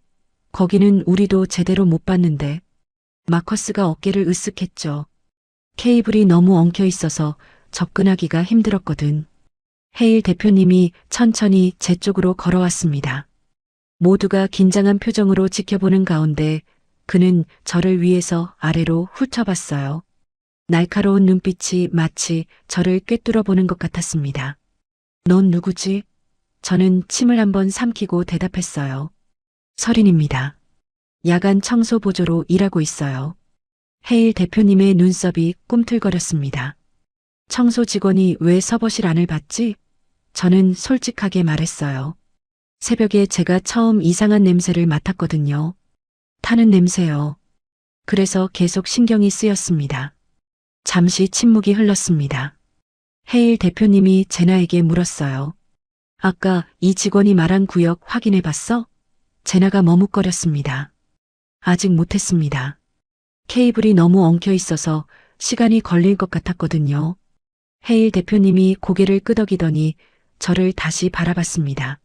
거기는 우리도 제대로 못 봤는데. 마커스가 어깨를 으쓱했죠. 케이블이 너무 엉켜 있어서 접근하기가 힘들었거든. 헤일 대표님이 천천히 제 쪽으로 걸어왔습니다. 모두가 긴장한 표정으로 지켜보는 가운데 그는 저를 위에서 아래로 훑어봤어요. 날카로운 눈빛이 마치 저를 꿰뚫어 보는 것 같았습니다. 넌 누구지? 저는 침을 한번 삼키고 대답했어요. 서린입니다. 야간 청소 보조로 일하고 있어요. 헤일 대표님의 눈썹이 꿈틀거렸습니다. 청소 직원이 왜 서버실 안을 봤지? 저는 솔직하게 말했어요. 새벽에 제가 처음 이상한 냄새를 맡았거든요. 타는 냄새요. 그래서 계속 신경이 쓰였습니다. 잠시 침묵이 흘렀습니다. 헤일 대표님이 제나에게 물었어요. 아까 이 직원이 말한 구역 확인해 봤어? 제나가 머뭇거렸습니다. 아직 못했습니다. 케이블이 너무 엉켜 있어서 시간이 걸릴 것 같았거든요. 헤일 대표님이 고개를 끄덕이더니 저를 다시 바라봤습니다.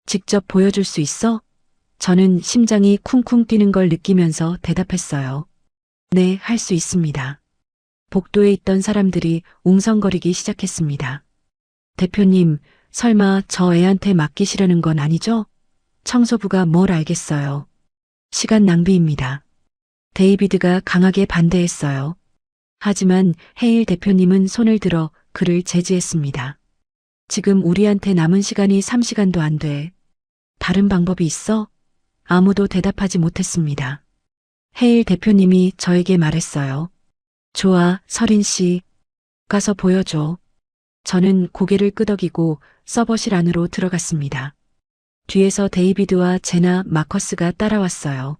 직접 보여줄 수 있어? 저는 심장이 쿵쿵 뛰는 걸 느끼면서 대답했어요. 네, 할 수 있습니다. 복도에 있던 사람들이 웅성거리기 시작했습니다. 대표님, 설마 저 애한테 맡기시려는 건 아니죠? 청소부가 뭘 알겠어요. 시간 낭비입니다. 데이비드가 강하게 반대했어요. 하지만 헤일 대표님은 손을 들어 그를 제지했습니다. 지금 우리한테 남은 시간이 3시간도 안 돼. 다른 방법이 있어? 아무도 대답하지 못했습니다. 헤일 대표님이 저에게 말했어요. 좋아, 서린 씨. 가서 보여줘. 저는 고개를 끄덕이고 서버실 안으로 들어갔습니다. 뒤에서 데이비드와 제나, 마커스가 따라왔어요.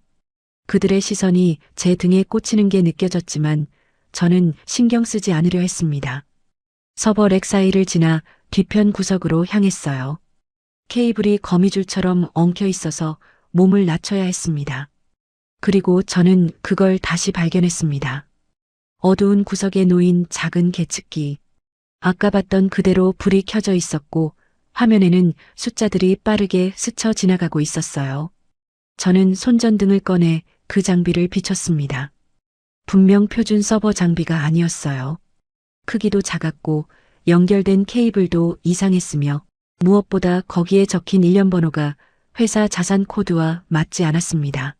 그들의 시선이 제 등에 꽂히는 게 느껴졌지만 저는 신경 쓰지 않으려 했습니다. 서버 렉 사이를 지나 뒤편 구석으로 향했어요. 케이블이 거미줄처럼 엉켜 있어서 몸을 낮춰야 했습니다. 그리고 저는 그걸 다시 발견했습니다. 어두운 구석에 놓인 작은 계측기. 아까 봤던 그대로 불이 켜져 있었고 화면에는 숫자들이 빠르게 스쳐 지나가고 있었어요. 저는 손전등을 꺼내 그 장비를 비췄습니다. 분명 표준 서버 장비가 아니었어요. 크기도 작았고 연결된 케이블도 이상했으며 무엇보다 거기에 적힌 일련 번호가 회사 자산 코드와 맞지 않았습니다.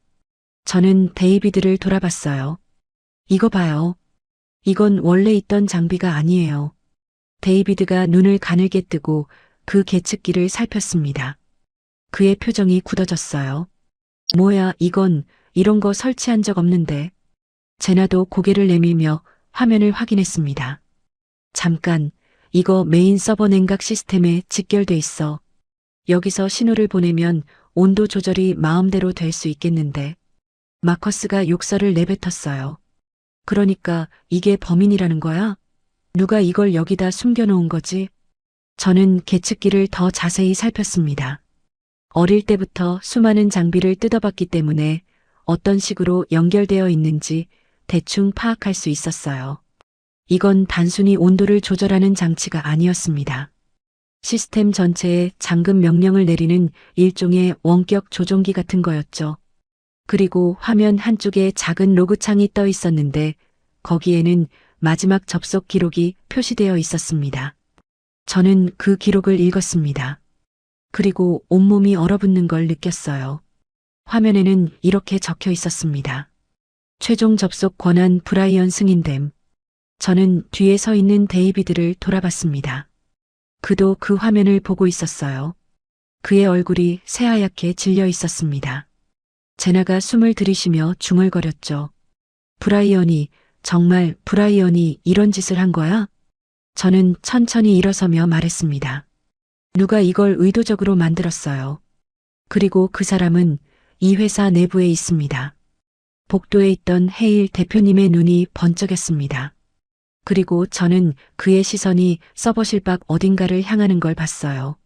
저는 데이비드를 돌아봤어요. 이거 봐요. 이건 원래 있던 장비가 아니에요. 데이비드가 눈을 가늘게 뜨고 그 계측기를 살폈습니다. 그의 표정이 굳어졌어요. 뭐야, 이런 거 설치한 적 없는데. 제나도 고개를 내밀며 화면을 확인했습니다. 잠깐, 이거 메인 서버 냉각 시스템에 직결돼 있어. 여기서 신호를 보내면 온도 조절이 마음대로 될 수 있겠는데. 마커스가 욕설을 내뱉었어요. 그러니까 이게 범인이라는 거야? 누가 이걸 여기다 숨겨놓은 거지? 저는 계측기를 더 자세히 살폈습니다. 어릴 때부터 수많은 장비를 뜯어봤기 때문에 어떤 식으로 연결되어 있는지 대충 파악할 수 있었어요. 이건 단순히 온도를 조절하는 장치가 아니었습니다. 시스템 전체에 잠금 명령을 내리는 일종의 원격 조종기 같은 거였죠. 그리고 화면 한쪽에 작은 로그창이 떠 있었는데 거기에는 마지막 접속 기록이 표시되어 있었습니다. 저는 그 기록을 읽었습니다. 그리고 온몸이 얼어붙는 걸 느꼈어요. 화면에는 이렇게 적혀 있었습니다. 최종 접속 권한 브라이언 승인됨. 저는 뒤에 서 있는 데이비드를 돌아봤습니다. 그도 그 화면을 보고 있었어요. 그의 얼굴이 새하얗게 질려 있었습니다. 제나가 숨을 들이쉬며 중얼거렸죠. 브라이언이, 정말 브라이언이 이런 짓을 한 거야? 저는 천천히 일어서며 말했습니다. 누가 이걸 의도적으로 만들었어요. 그리고 그 사람은 이 회사 내부에 있습니다. 복도에 있던 헤일 대표님의 눈이 번쩍였습니다. 그리고 저는 그의 시선이 서버실 밖 어딘가를 향하는 걸 봤어요.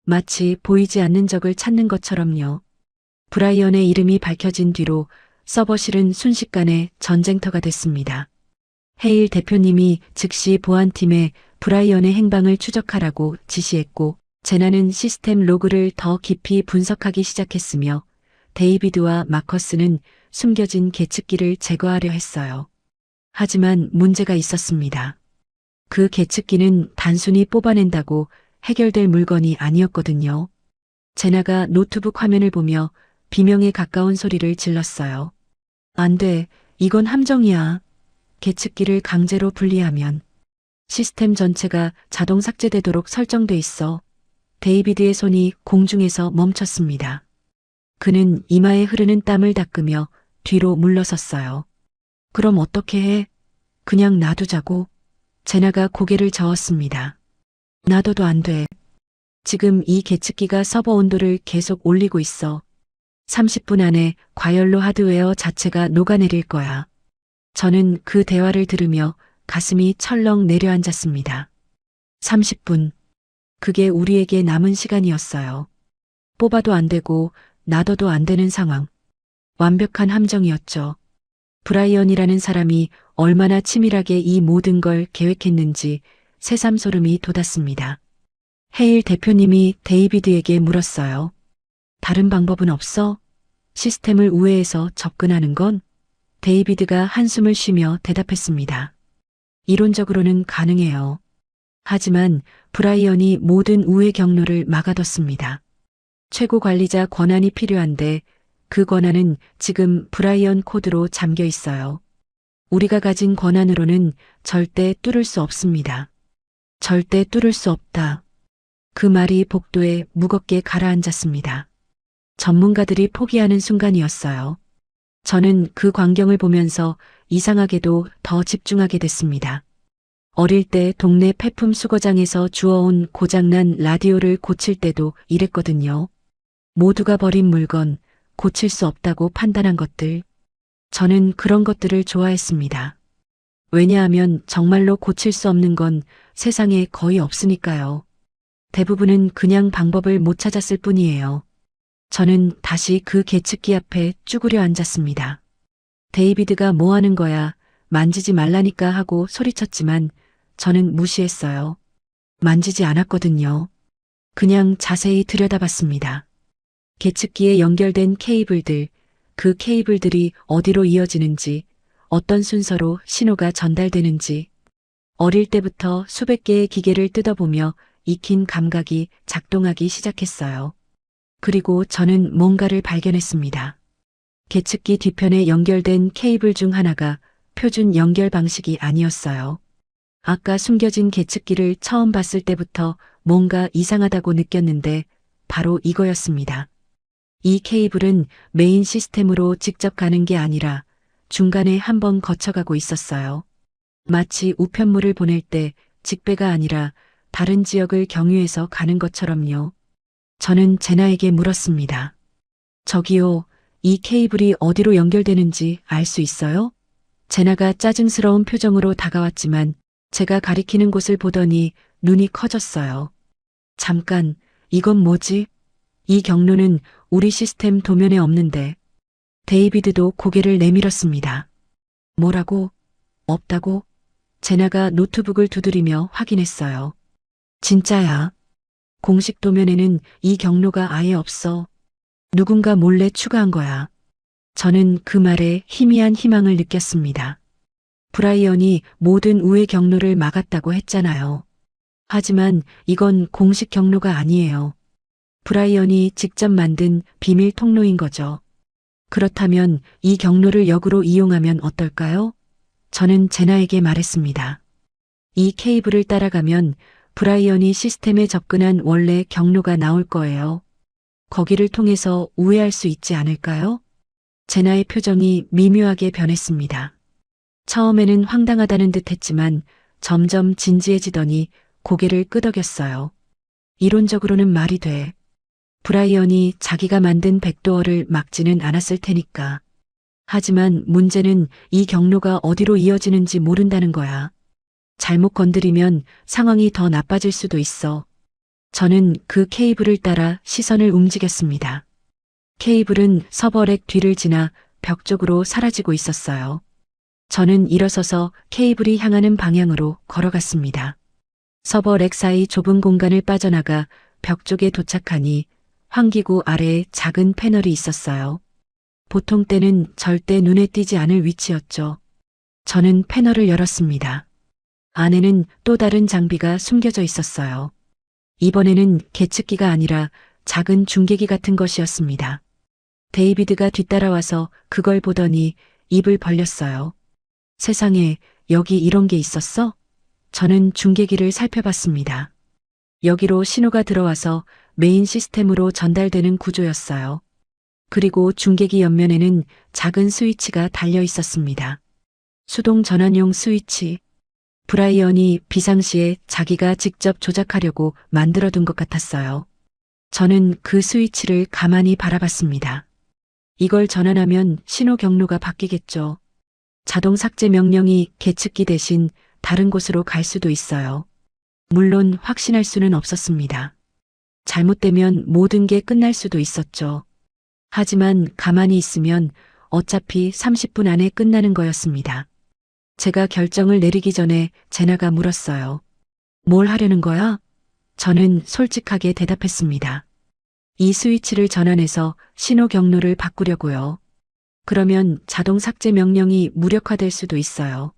마치 보이지 않는 적을 찾는 것처럼요. 브라이언의 이름이 밝혀진 뒤로 서버실은 순식간에 전쟁터가 됐습니다. 헤일 대표님이 즉시 보안팀에 브라이언의 행방을 추적하라고 지시했고, 제나는 시스템 로그를 더 깊이 분석하기 시작했으며, 데이비드와 마커스는 숨겨진 계측기를 제거하려 했어요. 하지만 문제가 있었습니다. 그 계측기는 단순히 뽑아낸다고 해결될 물건이 아니었거든요. 제나가 노트북 화면을 보며 비명에 가까운 소리를 질렀어요. 안 돼, 이건 함정이야. 계측기를 강제로 분리하면 시스템 전체가 자동 삭제되도록 설정돼 있어. 데이비드의 손이 공중에서 멈췄습니다. 그는 이마에 흐르는 땀을 닦으며 뒤로 물러섰어요. 그럼 어떻게 해? 그냥 놔두자고. 제나가 고개를 저었습니다. 놔둬도 안 돼. 지금 이 계측기가 서버 온도를 계속 올리고 있어. 30분 안에 과열로 하드웨어 자체가 녹아내릴 거야. 저는 그 대화를 들으며 가슴이 철렁 내려앉았습니다. 30분. 그게 우리에게 남은 시간이었어요. 뽑아도 안 되고 놔둬도 안 되는 상황. 완벽한 함정이었죠. 브라이언이라는 사람이 얼마나 치밀하게 이 모든 걸 계획했는지 새삼소름이 돋았습니다. 헤일 대표님이 데이비드에게 물었어요. 다른 방법은 없어? 시스템을 우회해서 접근하는 건? 데이비드가 한숨을 쉬며 대답했습니다. 이론적으로는 가능해요. 하지만 브라이언이 모든 우회 경로를 막아뒀습니다. 최고 관리자 권한이 필요한데 그 권한은 지금 브라이언 코드로 잠겨 있어요. 우리가 가진 권한으로는 절대 뚫을 수 없습니다. 절대 뚫을 수 없다. 그 말이 복도에 무겁게 가라앉았습니다. 전문가들이 포기하는 순간이었어요. 저는 그 광경을 보면서 이상하게도 더 집중하게 됐습니다. 어릴 때 동네 폐품 수거장에서 주워온 고장난 라디오를 고칠 때도 이랬거든요. 모두가 버린 물건, 고칠 수 없다고 판단한 것들. 저는 그런 것들을 좋아했습니다. 왜냐하면 정말로 고칠 수 없는 건 세상에 거의 없으니까요. 대부분은 그냥 방법을 못 찾았을 뿐이에요. 저는 다시 그 계측기 앞에 쭈그려 앉았습니다. 데이비드가 뭐 하는 거야, 만지지 말라니까 하고 소리쳤지만 저는 무시했어요. 만지지 않았거든요. 그냥 자세히 들여다봤습니다. 계측기에 연결된 케이블들, 그 케이블들이 어디로 이어지는지, 어떤 순서로 신호가 전달되는지, 어릴 때부터 수백 개의 기계를 뜯어보며 익힌 감각이 작동하기 시작했어요. 그리고 저는 뭔가를 발견했습니다. 계측기 뒤편에 연결된 케이블 중 하나가 표준 연결 방식이 아니었어요. 아까 숨겨진 계측기를 처음 봤을 때부터 뭔가 이상하다고 느꼈는데 바로 이거였습니다. 이 케이블은 메인 시스템으로 직접 가는 게 아니라 중간에 한번 거쳐가고 있었어요. 마치 우편물을 보낼 때 직배가 아니라 다른 지역을 경유해서 가는 것처럼요. 저는 제나에게 물었습니다. 저기요, 이 케이블이 어디로 연결되는지 알 수 있어요? 제나가 짜증스러운 표정으로 다가왔지만 제가 가리키는 곳을 보더니 눈이 커졌어요. 잠깐, 이건 뭐지? 이 경로는 우리 시스템 도면에 없는데. 데이비드도 고개를 내밀었습니다. 뭐라고? 없다고? 제나가 노트북을 두드리며 확인했어요. 진짜야. 공식 도면에는 이 경로가 아예 없어. 누군가 몰래 추가한 거야. 저는 그 말에 희미한 희망을 느꼈습니다. 브라이언이 모든 우회 경로를 막았다고 했잖아요. 하지만 이건 공식 경로가 아니에요. 브라이언이 직접 만든 비밀 통로인 거죠. 그렇다면 이 경로를 역으로 이용하면 어떨까요? 저는 제나에게 말했습니다. 이 케이블을 따라가면 브라이언이 시스템에 접근한 원래 경로가 나올 거예요. 거기를 통해서 우회할 수 있지 않을까요? 제나의 표정이 미묘하게 변했습니다. 처음에는 황당하다는 듯 했지만 점점 진지해지더니 고개를 끄덕였어요. 이론적으로는 말이 돼. 브라이언이 자기가 만든 백도어를 막지는 않았을 테니까. 하지만 문제는 이 경로가 어디로 이어지는지 모른다는 거야. 잘못 건드리면 상황이 더 나빠질 수도 있어. 저는 그 케이블을 따라 시선을 움직였습니다. 케이블은 서버렉 뒤를 지나 벽 쪽으로 사라지고 있었어요. 저는 일어서서 케이블이 향하는 방향으로 걸어갔습니다. 서버렉 사이 좁은 공간을 빠져나가 벽 쪽에 도착하니 환기구 아래에 작은 패널이 있었어요. 보통 때는 절대 눈에 띄지 않을 위치였죠. 저는 패널을 열었습니다. 안에는 또 다른 장비가 숨겨져 있었어요. 이번에는 계측기가 아니라 작은 중계기 같은 것이었습니다. 데이비드가 뒤따라와서 그걸 보더니 입을 벌렸어요. 세상에, 여기 이런 게 있었어? 저는 중계기를 살펴봤습니다. 여기로 신호가 들어와서 메인 시스템으로 전달되는 구조였어요. 그리고 중계기 옆면에는 작은 스위치가 달려 있었습니다. 수동 전환용 스위치. 브라이언이 비상시에 자기가 직접 조작하려고 만들어둔 것 같았어요. 저는 그 스위치를 가만히 바라봤습니다. 이걸 전환하면 신호 경로가 바뀌겠죠. 자동 삭제 명령이 계측기 대신 다른 곳으로 갈 수도 있어요. 물론 확신할 수는 없었습니다. 잘못되면 모든 게 끝날 수도 있었죠. 하지만 가만히 있으면 어차피 30분 안에 끝나는 거였습니다. 제가 결정을 내리기 전에 제나가 물었어요. 뭘 하려는 거야? 저는 솔직하게 대답했습니다. 이 스위치를 전환해서 신호 경로를 바꾸려고요. 그러면 자동 삭제 명령이 무력화될 수도 있어요.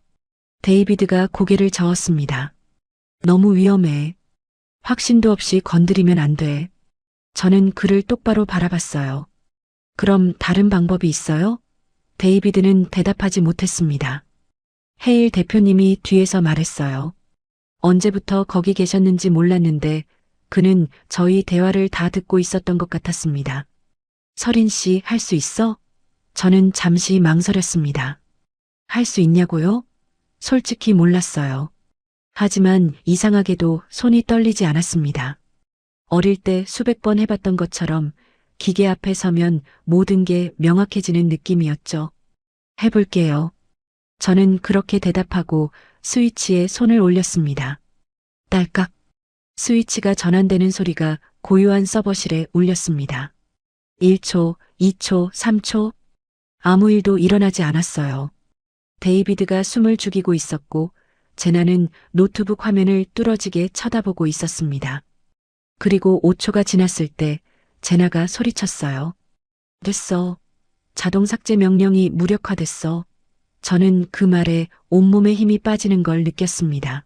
데이비드가 고개를 저었습니다. 너무 위험해. 확신도 없이 건드리면 안 돼. 저는 그를 똑바로 바라봤어요. 그럼 다른 방법이 있어요? 데이비드는 대답하지 못했습니다. 헤일 대표님이 뒤에서 말했어요. 언제부터 거기 계셨는지 몰랐는데 그는 저희 대화를 다 듣고 있었던 것 같았습니다. 서린 씨, 할 수 있어? 저는 잠시 망설였습니다. 할 수 있냐고요? 솔직히 몰랐어요. 하지만 이상하게도 손이 떨리지 않았습니다. 어릴 때 수백 번 해봤던 것처럼 기계 앞에 서면 모든 게 명확해지는 느낌이었죠. 해볼게요. 저는 그렇게 대답하고 스위치에 손을 올렸습니다. 딸깍. 스위치가 전환되는 소리가 고요한 서버실에 울렸습니다. 1초, 2초, 3초. 아무 일도 일어나지 않았어요. 데이비드가 숨을 죽이고 있었고 제나는 노트북 화면을 뚫어지게 쳐다보고 있었습니다. 그리고 5초가 지났을 때 제나가 소리쳤어요. 됐어. 자동 삭제 명령이 무력화됐어. 저는 그 말에 온몸에 힘이 빠지는 걸 느꼈습니다.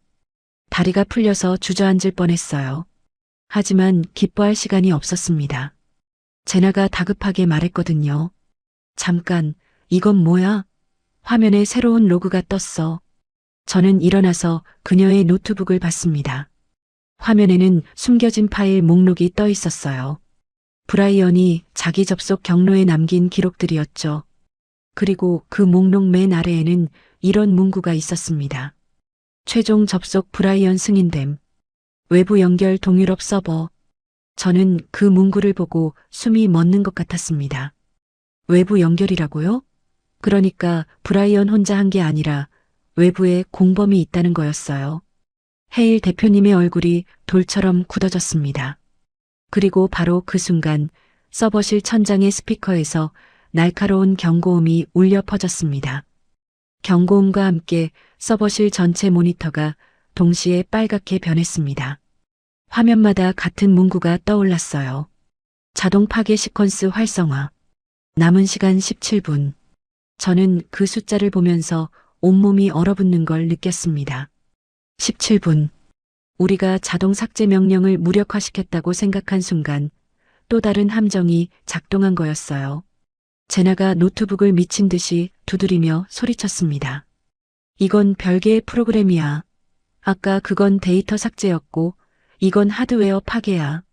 다리가 풀려서 주저앉을 뻔했어요. 하지만 기뻐할 시간이 없었습니다. 제나가 다급하게 말했거든요. 잠깐, 이건 뭐야? 화면에 새로운 로그가 떴어. 저는 일어나서 그녀의 노트북을 봤습니다. 화면에는 숨겨진 파일 목록이 떠 있었어요. 브라이언이 자기 접속 경로에 남긴 기록들이었죠. 그리고 그 목록 맨 아래에는 이런 문구가 있었습니다. 최종 접속 브라이언 승인됨. 외부 연결 동유럽 서버. 저는 그 문구를 보고 숨이 멎는 것 같았습니다. 외부 연결이라고요? 그러니까 브라이언 혼자 한 게 아니라 외부에 공범이 있다는 거였어요. 헤일 대표님의 얼굴이 돌처럼 굳어졌습니다. 그리고 바로 그 순간 서버실 천장의 스피커에서 날카로운 경고음이 울려 퍼졌습니다. 경고음과 함께 서버실 전체 모니터가 동시에 빨갛게 변했습니다. 화면마다 같은 문구가 떠올랐어요. 자동 파괴 시퀀스 활성화. 남은 시간 17분. 저는 그 숫자를 보면서 온몸이 얼어붙는 걸 느꼈습니다. 17분. 우리가 자동 삭제 명령을 무력화시켰다고 생각한 순간 또 다른 함정이 작동한 거였어요. 제나가 노트북을 미친 듯이 두드리며 소리쳤습니다. 이건 별개의 프로그램이야. 아까 그건 데이터 삭제였고, 이건 하드웨어 파괴야.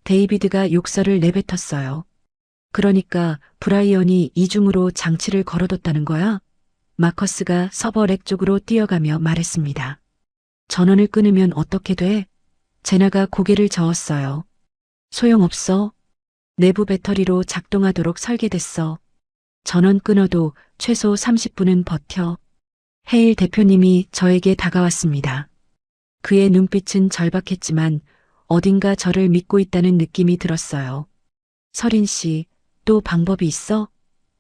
데이비드가 욕설을 내뱉었어요. 그러니까 브라이언이 이중으로 장치를 걸어뒀다는 거야? 마커스가 서버 렉 쪽으로 뛰어가며 말했습니다. 전원을 끊으면 어떻게 돼? 제나가 고개를 저었어요. 소용없어. 내부 배터리로 작동하도록 설계됐어. 전원 끊어도 최소 30분은 버텨. 헤일 대표님이 저에게 다가왔습니다. 그의 눈빛은 절박했지만 어딘가 저를 믿고 있다는 느낌이 들었어요. 서린 씨, 또 방법이 있어?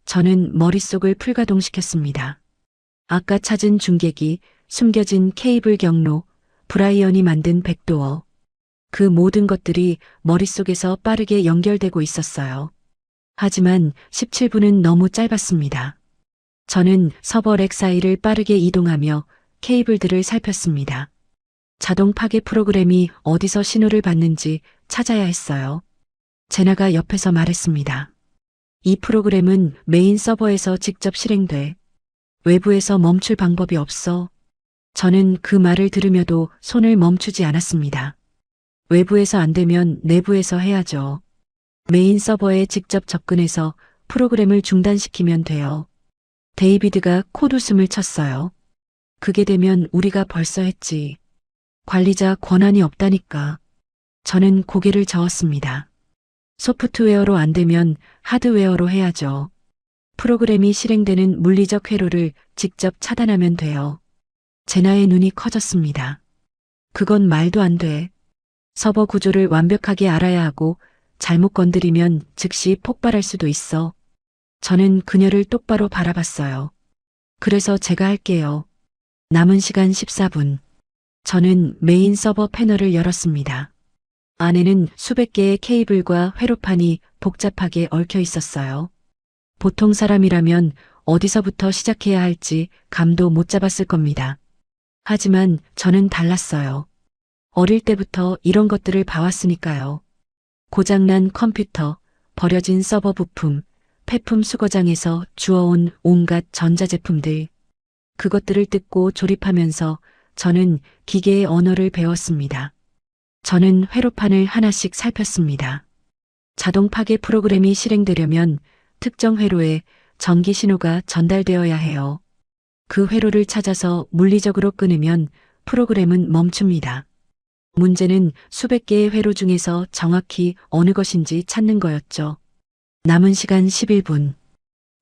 저는 머릿속을 풀가동시켰습니다. 아까 찾은 중계기, 숨겨진 케이블 경로, 브라이언이 만든 백도어. 그 모든 것들이 머릿속에서 빠르게 연결되고 있었어요. 하지만 17분은 너무 짧았습니다. 저는 서버 렉 사이를 빠르게 이동하며 케이블들을 살폈습니다. 자동 파괴 프로그램이 어디서 신호를 받는지 찾아야 했어요. 제나가 옆에서 말했습니다. 이 프로그램은 메인 서버에서 직접 실행돼. 외부에서 멈출 방법이 없어. 저는 그 말을 들으며도 손을 멈추지 않았습니다. 외부에서 안 되면 내부에서 해야죠. 메인 서버에 직접 접근해서 프로그램을 중단시키면 돼요. 데이비드가 콧웃음을 쳤어요. 그게 되면 우리가 벌써 했지. 관리자 권한이 없다니까. 저는 고개를 저었습니다. 소프트웨어로 안 되면 하드웨어로 해야죠. 프로그램이 실행되는 물리적 회로를 직접 차단하면 돼요. 제나의 눈이 커졌습니다. 그건 말도 안 돼. 서버 구조를 완벽하게 알아야 하고 잘못 건드리면 즉시 폭발할 수도 있어. 저는 그녀를 똑바로 바라봤어요. 그래서 제가 할게요. 남은 시간 14분. 저는 메인 서버 패널을 열었습니다. 안에는 수백 개의 케이블과 회로판이 복잡하게 얽혀 있었어요. 보통 사람이라면 어디서부터 시작해야 할지 감도 못 잡았을 겁니다. 하지만 저는 달랐어요. 어릴 때부터 이런 것들을 봐왔으니까요. 고장난 컴퓨터, 버려진 서버 부품, 폐품 수거장에서 주워온 온갖 전자제품들. 그것들을 뜯고 조립하면서 저는 기계의 언어를 배웠습니다. 저는 회로판을 하나씩 살폈습니다. 자동 파괴 프로그램이 실행되려면 특정 회로에 전기 신호가 전달되어야 해요. 그 회로를 찾아서 물리적으로 끊으면 프로그램은 멈춥니다. 문제는 수백 개의 회로 중에서 정확히 어느 것인지 찾는 거였죠. 남은 시간 11분.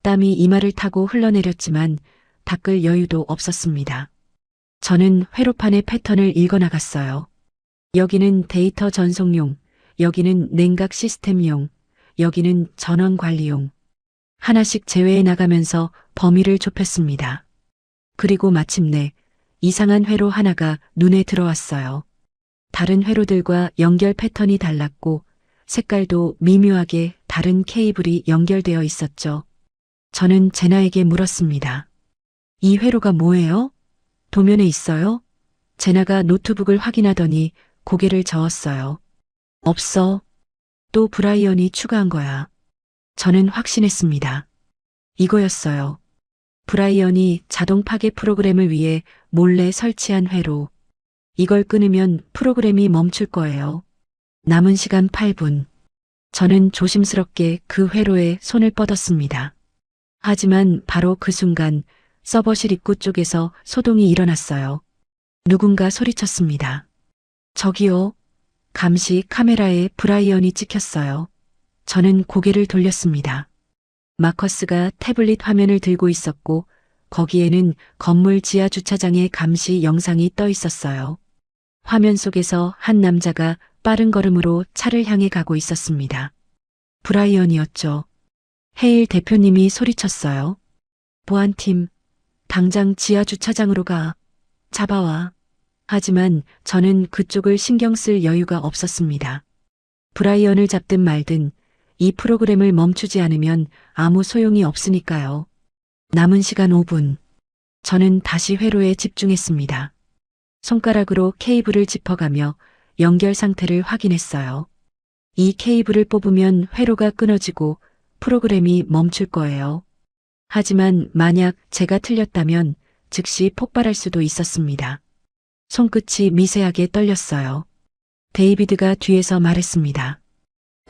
땀이 이마를 타고 흘러내렸지만 닦을 여유도 없었습니다. 저는 회로판의 패턴을 읽어나갔어요. 여기는 데이터 전송용, 여기는 냉각 시스템용, 여기는 전원 관리용. 하나씩 제외해 나가면서 범위를 좁혔습니다. 그리고 마침내 이상한 회로 하나가 눈에 들어왔어요. 다른 회로들과 연결 패턴이 달랐고 색깔도 미묘하게 다른 케이블이 연결되어 있었죠. 저는 제나에게 물었습니다. 이 회로가 뭐예요? 도면에 있어요? 제나가 노트북을 확인하더니 고개를 저었어요. 없어. 또 브라이언이 추가한 거야. 저는 확신했습니다. 이거였어요. 브라이언이 자동 파괴 프로그램을 위해 몰래 설치한 회로. 이걸 끊으면 프로그램이 멈출 거예요. 남은 시간 8분. 저는 조심스럽게 그 회로에 손을 뻗었습니다. 하지만 바로 그 순간 서버실 입구 쪽에서 소동이 일어났어요. 누군가 소리쳤습니다. 저기요. 감시 카메라에 브라이언이 찍혔어요. 저는 고개를 돌렸습니다. 마커스가 태블릿 화면을 들고 있었고 거기에는 건물 지하 주차장의 감시 영상이 떠 있었어요. 화면 속에서 한 남자가 빠른 걸음으로 차를 향해 가고 있었습니다. 브라이언이었죠. 헤일 대표님이 소리쳤어요. 보안팀, 당장 지하 주차장으로 가. 잡아와. 하지만 저는 그쪽을 신경 쓸 여유가 없었습니다. 브라이언을 잡든 말든 이 프로그램을 멈추지 않으면 아무 소용이 없으니까요. 남은 시간 5분. 저는 다시 회로에 집중했습니다. 손가락으로 케이블을 짚어가며 연결 상태를 확인했어요. 이 케이블을 뽑으면 회로가 끊어지고 프로그램이 멈출 거예요. 하지만 만약 제가 틀렸다면 즉시 폭발할 수도 있었습니다. 손끝이 미세하게 떨렸어요. 데이비드가 뒤에서 말했습니다.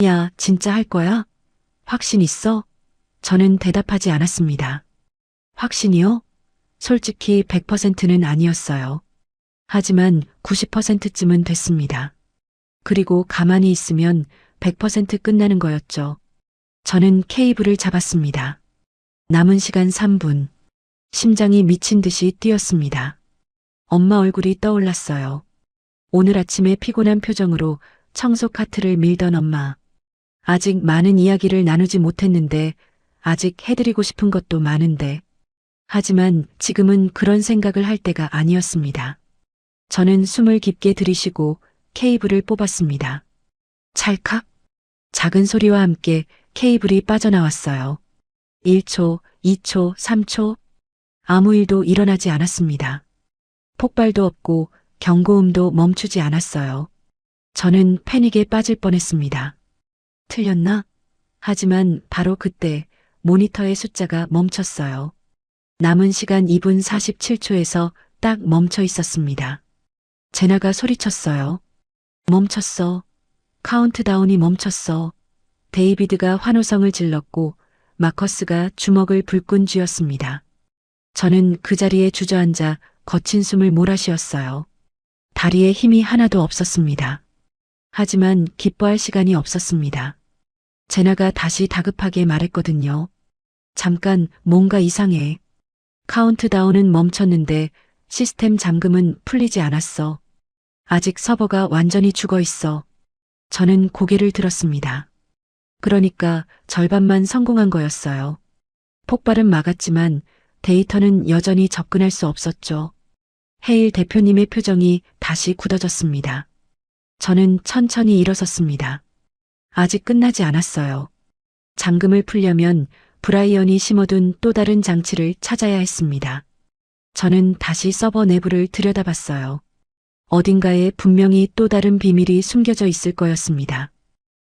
야, 진짜 할 거야? 확신 있어? 저는 대답하지 않았습니다. 확신이요? 솔직히 100%는 아니었어요. 하지만 90%쯤은 됐습니다. 그리고 가만히 있으면 100% 끝나는 거였죠. 저는 케이블을 잡았습니다. 남은 시간 3분. 심장이 미친 듯이 뛰었습니다. 엄마 얼굴이 떠올랐어요. 오늘 아침에 피곤한 표정으로 청소 카트를 밀던 엄마. 아직 많은 이야기를 나누지 못했는데, 아직 해드리고 싶은 것도 많은데. 하지만 지금은 그런 생각을 할 때가 아니었습니다. 저는 숨을 깊게 들이쉬고 케이블을 뽑았습니다. 찰칵. 작은 소리와 함께 케이블이 빠져나왔어요. 1초, 2초, 3초. 아무 일도 일어나지 않았습니다. 폭발도 없고 경고음도 멈추지 않았어요. 저는 패닉에 빠질 뻔했습니다. 틀렸나? 하지만 바로 그때 모니터의 숫자가 멈췄어요. 남은 시간 2분 47초에서 딱 멈춰 있었습니다. 제나가 소리쳤어요. 멈췄어. 카운트다운이 멈췄어. 데이비드가 환호성을 질렀고 마커스가 주먹을 불끈 쥐었습니다. 저는 그 자리에 주저앉아 거친 숨을 몰아쉬었어요. 다리에 힘이 하나도 없었습니다. 하지만 기뻐할 시간이 없었습니다. 제나가 다시 다급하게 말했거든요. 잠깐, 뭔가 이상해. 카운트다운은 멈췄는데 시스템 잠금은 풀리지 않았어. 아직 서버가 완전히 죽어 있어. 저는 고개를 들었습니다. 그러니까 절반만 성공한 거였어요. 폭발은 막았지만 데이터는 여전히 접근할 수 없었죠. 헤일 대표님의 표정이 다시 굳어졌습니다. 저는 천천히 일어섰습니다. 아직 끝나지 않았어요. 잠금을 풀려면 브라이언이 심어둔 또 다른 장치를 찾아야 했습니다. 저는 다시 서버 내부를 들여다봤어요. 어딘가에 분명히 또 다른 비밀이 숨겨져 있을 거였습니다.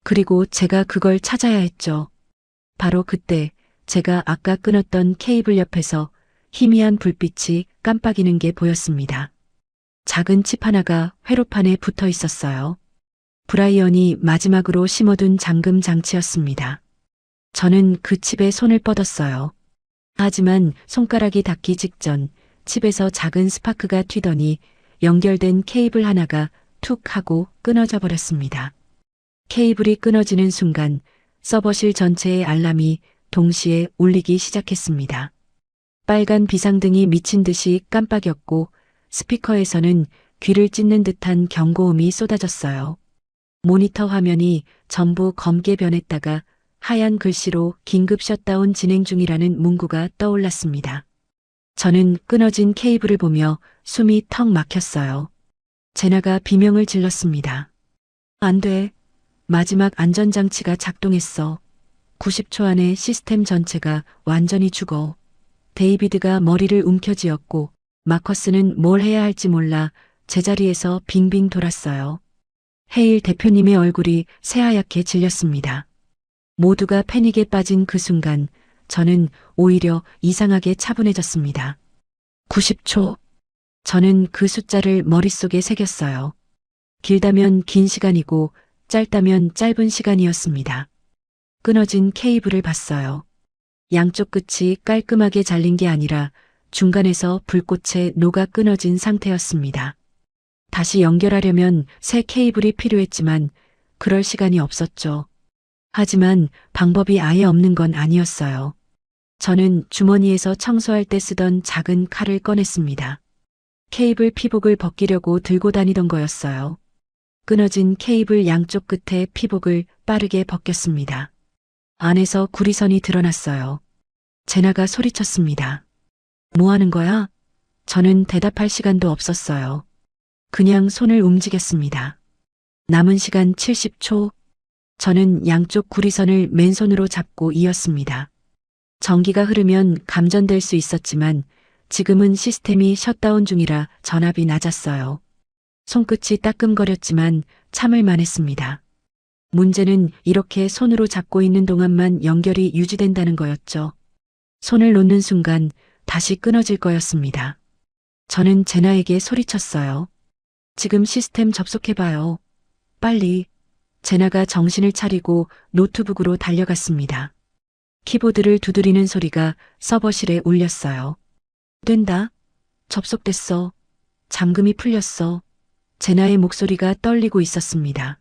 그리고 제가 그걸 찾아야 했죠. 바로 그때 제가 아까 끊었던 케이블 옆에서 희미한 불빛이 깜빡이는 게 보였습니다. 작은 칩 하나가 회로판에 붙어 있었어요. 브라이언이 마지막으로 심어둔 잠금 장치였습니다. 저는 그 칩에 손을 뻗었어요. 하지만 손가락이 닿기 직전 칩에서 작은 스파크가 튀더니 연결된 케이블 하나가 툭 하고 끊어져 버렸습니다. 케이블이 끊어지는 순간 서버실 전체의 알람이 동시에 울리기 시작했습니다. 빨간 비상등이 미친 듯이 깜빡였고 스피커에서는 귀를 찢는 듯한 경고음이 쏟아졌어요. 모니터 화면이 전부 검게 변했다가 하얀 글씨로 긴급 셧다운 진행 중이라는 문구가 떠올랐습니다. 저는 끊어진 케이블을 보며 숨이 턱 막혔어요. 제나가 비명을 질렀습니다. 안 돼. 마지막 안전장치가 작동했어. 90초 안에 시스템 전체가 완전히 죽어. 데이비드가 머리를 움켜쥐었고 마커스는 뭘 해야 할지 몰라 제자리에서 빙빙 돌았어요. 헤일 대표님의 얼굴이 새하얗게 질렸습니다. 모두가 패닉에 빠진 그 순간 저는 오히려 이상하게 차분해졌습니다. 90초. 저는 그 숫자를 머릿속에 새겼어요. 길다면 긴 시간이고 짧다면 짧은 시간이었습니다. 끊어진 케이블을 봤어요. 양쪽 끝이 깔끔하게 잘린 게 아니라 중간에서 불꽃에 녹아 끊어진 상태였습니다. 다시 연결하려면 새 케이블이 필요했지만 그럴 시간이 없었죠. 하지만 방법이 아예 없는 건 아니었어요. 저는 주머니에서 청소할 때 쓰던 작은 칼을 꺼냈습니다. 케이블 피복을 벗기려고 들고 다니던 거였어요. 끊어진 케이블 양쪽 끝에 피복을 빠르게 벗겼습니다. 안에서 구리선이 드러났어요. 제나가 소리쳤습니다. 뭐 하는 거야? 저는 대답할 시간도 없었어요. 그냥 손을 움직였습니다. 남은 시간 70초. 저는 양쪽 구리선을 맨손으로 잡고 이었습니다. 전기가 흐르면 감전될 수 있었지만 지금은 시스템이 셧다운 중이라 전압이 낮았어요. 손끝이 따끔거렸지만 참을 만했습니다. 문제는 이렇게 손으로 잡고 있는 동안만 연결이 유지된다는 거였죠. 손을 놓는 순간 다시 끊어질 거였습니다. 저는 제나에게 소리쳤어요. 지금 시스템 접속해봐요. 빨리. 제나가 정신을 차리고 노트북으로 달려갔습니다. 키보드를 두드리는 소리가 서버실에 울렸어요. 된다. 접속됐어. 잠금이 풀렸어. 제나의 목소리가 떨리고 있었습니다.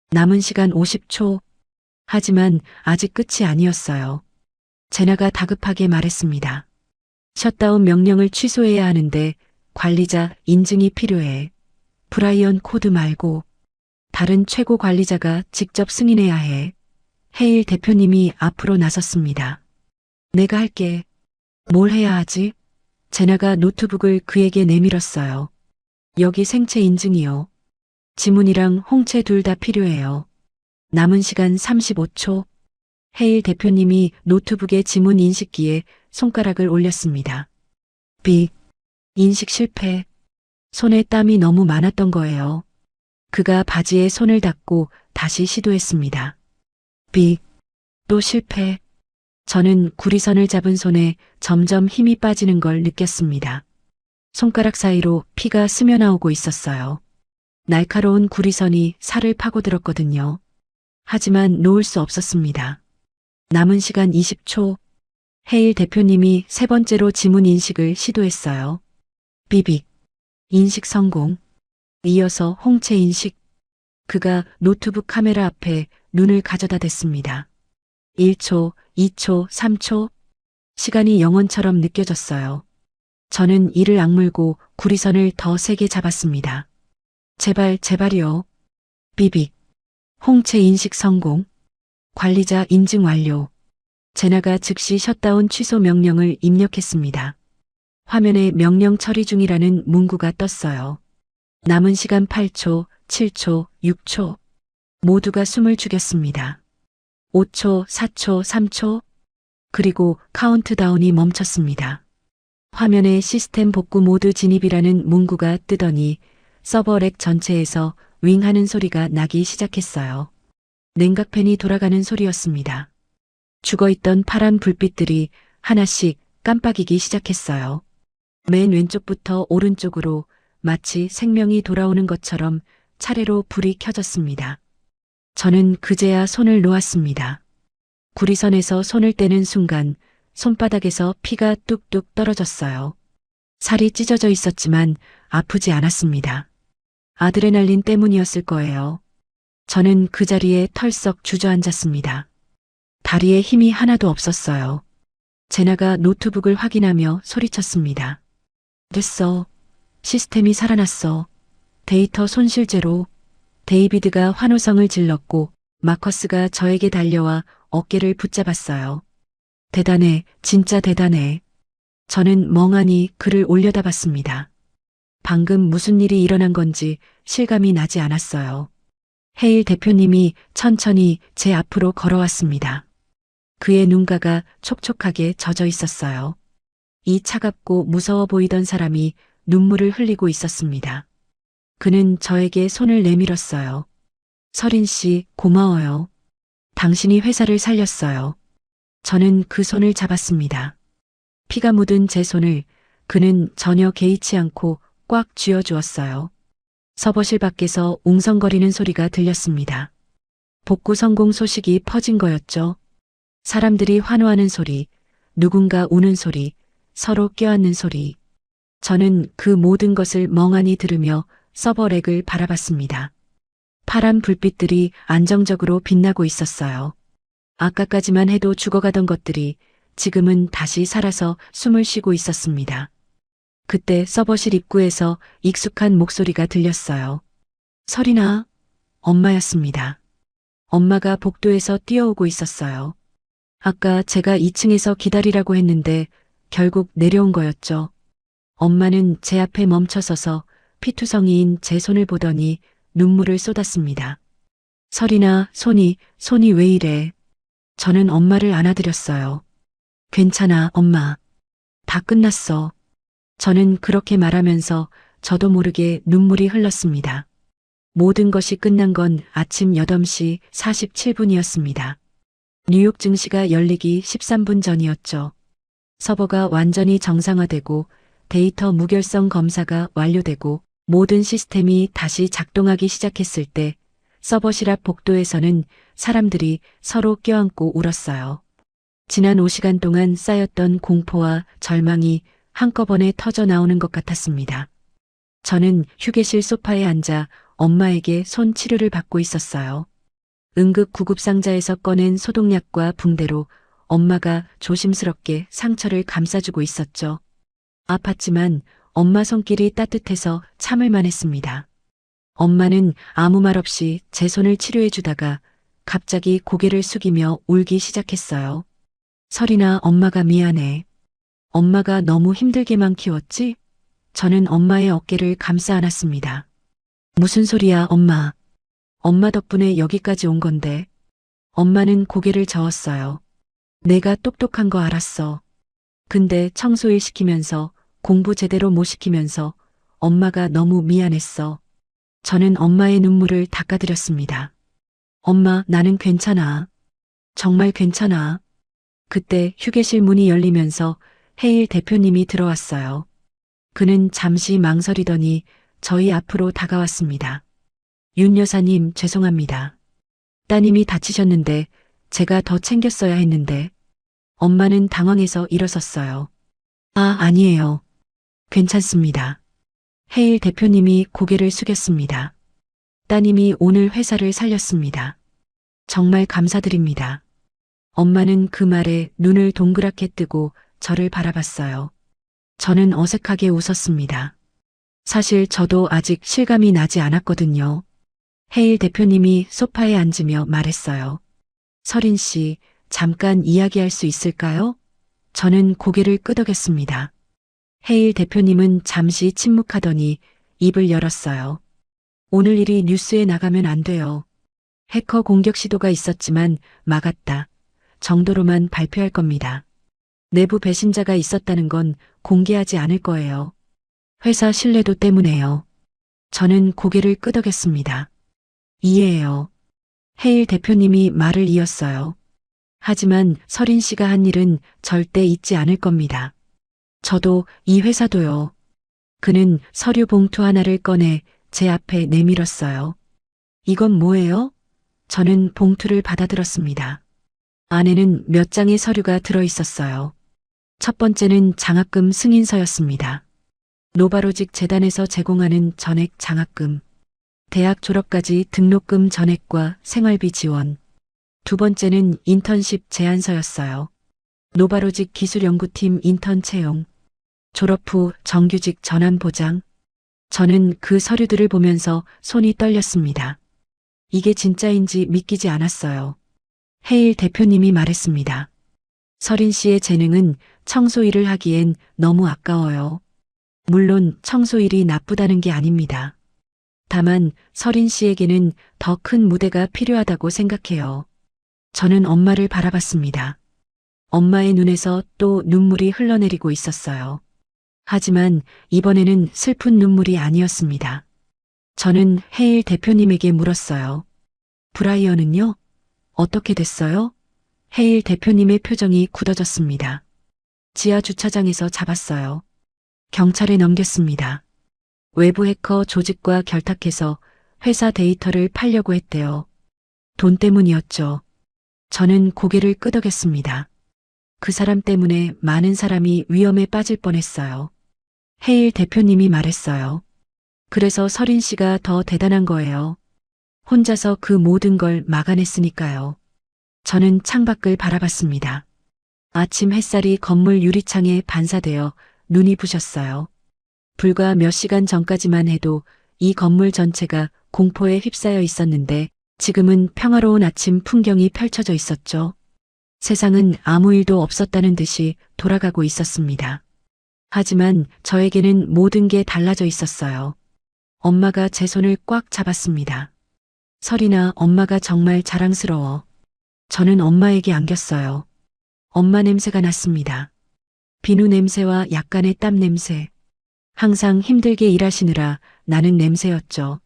남은 시간 50초. 하지만 아직 끝이 아니었어요. 제나가 다급하게 말했습니다. 셧다운 명령을 취소해야 하는데 관리자 인증이 필요해. 브라이언 코드 말고 다른 최고 관리자가 직접 승인해야 해. 헤일 대표님이 앞으로 나섰습니다. 내가 할게. 뭘 해야 하지? 제나가 노트북을 그에게 내밀었어요. 여기 생체 인증이요. 지문이랑 홍채 둘 다 필요해요. 남은 시간 35초. 헤일 대표님이 노트북의 지문 인식기에 손가락을 올렸습니다. 빅. 인식 실패. 손에 땀이 너무 많았던 거예요. 그가 바지에 손을 닦고 다시 시도했습니다. 빅. 또 실패. 저는 구리선을 잡은 손에 점점 힘이 빠지는 걸 느꼈습니다. 손가락 사이로 피가 스며나오고 있었어요. 날카로운 구리선이 살을 파고들었거든요. 하지만 놓을 수 없었습니다. 남은 시간 20초. 헤일 대표님이 세 번째로 지문 인식을 시도했어요. 비빅. 인식 성공. 이어서 홍채 인식. 그가 노트북 카메라 앞에 눈을 가져다 댔습니다. 1초, 2초, 3초. 시간이 영원처럼 느껴졌어요. 저는 이를 악물고 구리선을 더 세게 잡았습니다. 제발, 제발이요. 비빅. 홍채 인식 성공. 관리자 인증 완료. 제나가 즉시 셧다운 취소 명령을 입력했습니다. 화면에 명령 처리 중이라는 문구가 떴어요. 남은 시간 8초, 7초, 6초. 모두가 숨을 죽였습니다. 5초, 4초, 3초. 그리고 카운트다운이 멈췄습니다. 화면에 시스템 복구 모드 진입이라는 문구가 뜨더니 서버 렉 전체에서 윙하는 소리가 나기 시작했어요. 냉각팬이 돌아가는 소리였습니다. 죽어있던 파란 불빛들이 하나씩 깜빡이기 시작했어요. 맨 왼쪽부터 오른쪽으로 마치 생명이 돌아오는 것처럼 차례로 불이 켜졌습니다. 저는 그제야 손을 놓았습니다. 구리선에서 손을 떼는 순간 손바닥에서 피가 뚝뚝 떨어졌어요. 살이 찢어져 있었지만 아프지 않았습니다. 아드레날린 때문이었을 거예요. 저는 그 자리에 털썩 주저앉았습니다. 다리에 힘이 하나도 없었어요. 제나가 노트북을 확인하며 소리쳤습니다. 됐어. 시스템이 살아났어. 데이터 손실 제로. 데이비드가 환호성을 질렀고 마커스가 저에게 달려와 어깨를 붙잡았어요. 대단해, 진짜 대단해. 저는 멍하니 그를 올려다봤습니다. 방금 무슨 일이 일어난 건지 실감이 나지 않았어요. 헤일 대표님이 천천히 제 앞으로 걸어왔습니다. 그의 눈가가 촉촉하게 젖어 있었어요. 이 차갑고 무서워 보이던 사람이 눈물을 흘리고 있었습니다. 그는 저에게 손을 내밀었어요. 서린 씨, 고마워요. 당신이 회사를 살렸어요. 저는 그 손을 잡았습니다. 피가 묻은 제 손을 그는 전혀 개의치 않고 꽉 쥐어주었어요. 서버실 밖에서 웅성거리는 소리가 들렸습니다. 복구 성공 소식이 퍼진 거였죠. 사람들이 환호하는 소리, 누군가 우는 소리, 서로 껴안는 소리. 저는 그 모든 것을 멍하니 들으며 서버 렉을 바라봤습니다. 파란 불빛들이 안정적으로 빛나고 있었어요. 아까까지만 해도 죽어가던 것들이 지금은 다시 살아서 숨을 쉬고 있었습니다. 그때 서버실 입구에서 익숙한 목소리가 들렸어요. 서린아, 엄마였습니다. 엄마가 복도에서 뛰어오고 있었어요. 아까 제가 2층에서 기다리라고 했는데 결국 내려온 거였죠. 엄마는 제 앞에 멈춰서서 피투성이인 제 손을 보더니 눈물을 쏟았습니다. 서린아, 손이 왜 이래? 저는 엄마를 안아드렸어요. 괜찮아, 엄마. 다 끝났어. 저는 그렇게 말하면서 저도 모르게 눈물이 흘렀습니다. 모든 것이 끝난 건 아침 8시 47분이었습니다. 뉴욕 증시가 열리기 13분 전이었죠. 서버가 완전히 정상화되고 데이터 무결성 검사가 완료되고 모든 시스템이 다시 작동하기 시작했을 때 서버실 앞 복도에서는 사람들이 서로 껴안고 울었어요. 지난 5시간 동안 쌓였던 공포와 절망이 한꺼번에 터져 나오는 것 같았습니다. 저는 휴게실 소파에 앉아 엄마에게 손 치료를 받고 있었어요. 응급 구급상자에서 꺼낸 소독약과 붕대로 엄마가 조심스럽게 상처를 감싸주고 있었죠. 아팠지만 엄마 손길이 따뜻해서 참을만 했습니다. 엄마는 아무 말 없이 제 손을 치료해 주다가 갑자기 고개를 숙이며 울기 시작했어요. 설이나 엄마가 미안해. 엄마가 너무 힘들게만 키웠지? 저는 엄마의 어깨를 감싸 안았습니다. 무슨 소리야, 엄마. 엄마 덕분에 여기까지 온 건데. 엄마는 고개를 저었어요. 내가 똑똑한 거 알았어. 근데 청소일 시키면서 공부 제대로 못 시키면서 엄마가 너무 미안했어. 저는 엄마의 눈물을 닦아드렸습니다. 엄마, 나는 괜찮아. 정말 괜찮아. 그때 휴게실 문이 열리면서 해일 대표님이 들어왔어요. 그는 잠시 망설이더니 저희 앞으로 다가왔습니다. 윤 여사님, 죄송합니다. 따님이 다치셨는데 제가 더 챙겼어야 했는데. 엄마는 당황해서 일어섰어요. 아, 아니에요. 괜찮습니다. 해일 대표님이 고개를 숙였습니다. 따님이 오늘 회사를 살렸습니다. 정말 감사드립니다. 엄마는 그 말에 눈을 동그랗게 뜨고 저를 바라봤어요. 저는 어색하게 웃었습니다. 사실 저도 아직 실감이 나지 않았거든요. 해일 대표님이 소파에 앉으며 말했어요. 설인 씨, 잠깐 이야기할 수 있을까요? 저는 고개를 끄덕였습니다. 해일 대표님은 잠시 침묵하더니 입을 열었어요. 오늘 일이 뉴스에 나가면 안 돼요. 해커 공격 시도가 있었지만 막았다 정도로만 발표할 겁니다. 내부 배신자가 있었다는 건 공개하지 않을 거예요. 회사 신뢰도 때문에요. 저는 고개를 끄덕였습니다. 이해해요. 해일 대표님이 말을 이었어요. 하지만 설인 씨가 한 일은 절대 잊지 않을 겁니다. 저도 이 회사도요. 그는 서류 봉투 하나를 꺼내 제 앞에 내밀었어요. 이건 뭐예요? 저는 봉투를 받아들었습니다. 안에는 몇 장의 서류가 들어 있었어요. 첫 번째는 장학금 승인서였습니다. 노바로직 재단에서 제공하는 전액 장학금, 대학 졸업까지 등록금 전액과 생활비 지원. 두 번째는 인턴십 제안서였어요. 노바로직 기술연구팀 인턴 채용, 졸업 후 정규직 전환 보장. 저는 그 서류들을 보면서 손이 떨렸습니다. 이게 진짜인지 믿기지 않았어요. 해일 대표님이 말했습니다. 설인 씨의 재능은 청소 일을 하기엔 너무 아까워요. 물론 청소 일이 나쁘다는 게 아닙니다. 다만 설인 씨에게는 더 큰 무대가 필요하다고 생각해요. 저는 엄마를 바라봤습니다. 엄마의 눈에서 또 눈물이 흘러내리고 있었어요. 하지만 이번에는 슬픈 눈물이 아니었습니다. 저는 해일 대표님에게 물었어요. 브라이언은요? 어떻게 됐어요? 해일 대표님의 표정이 굳어졌습니다. 지하 주차장에서 잡았어요. 경찰에 넘겼습니다. 외부 해커 조직과 결탁해서 회사 데이터를 팔려고 했대요. 돈 때문이었죠. 저는 고개를 끄덕였습니다. 그 사람 때문에 많은 사람이 위험에 빠질 뻔했어요. 해일 대표님이 말했어요. 그래서 설인 씨가 더 대단한 거예요. 혼자서 그 모든 걸 막아냈으니까요. 저는 창밖을 바라봤습니다. 아침 햇살이 건물 유리창에 반사되어 눈이 부셨어요. 불과 몇 시간 전까지만 해도 이 건물 전체가 공포에 휩싸여 있었는데 지금은 평화로운 아침 풍경이 펼쳐져 있었죠. 세상은 아무 일도 없었다는 듯이 돌아가고 있었습니다. 하지만 저에게는 모든 게 달라져 있었어요. 엄마가 제 손을 꽉 잡았습니다. 설이나 엄마가 정말 자랑스러워. 저는 엄마에게 안겼어요. 엄마 냄새가 났습니다. 비누 냄새와 약간의 땀 냄새. 항상 힘들게 일하시느라 나는 냄새였죠.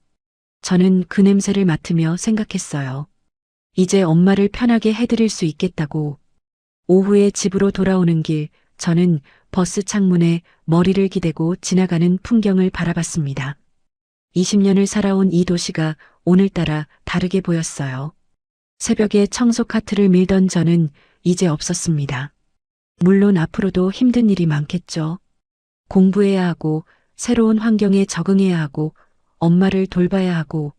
저는 그 냄새를 맡으며 생각했어요. 이제 엄마를 편하게 해드릴 수 있겠다고. 오후에 집으로 돌아오는 길 저는 버스 창문에 머리를 기대고 지나가는 풍경을 바라봤습니다. 20년을 살아온 이 도시가 오늘따라 다르게 보였어요. 새벽에 청소 카트를 밀던 저는 이제 없었습니다. 물론 앞으로도 힘든 일이 많겠죠. 공부해야 하고, 새로운 환경에 적응해야 하고, 엄마를 돌봐야 하고.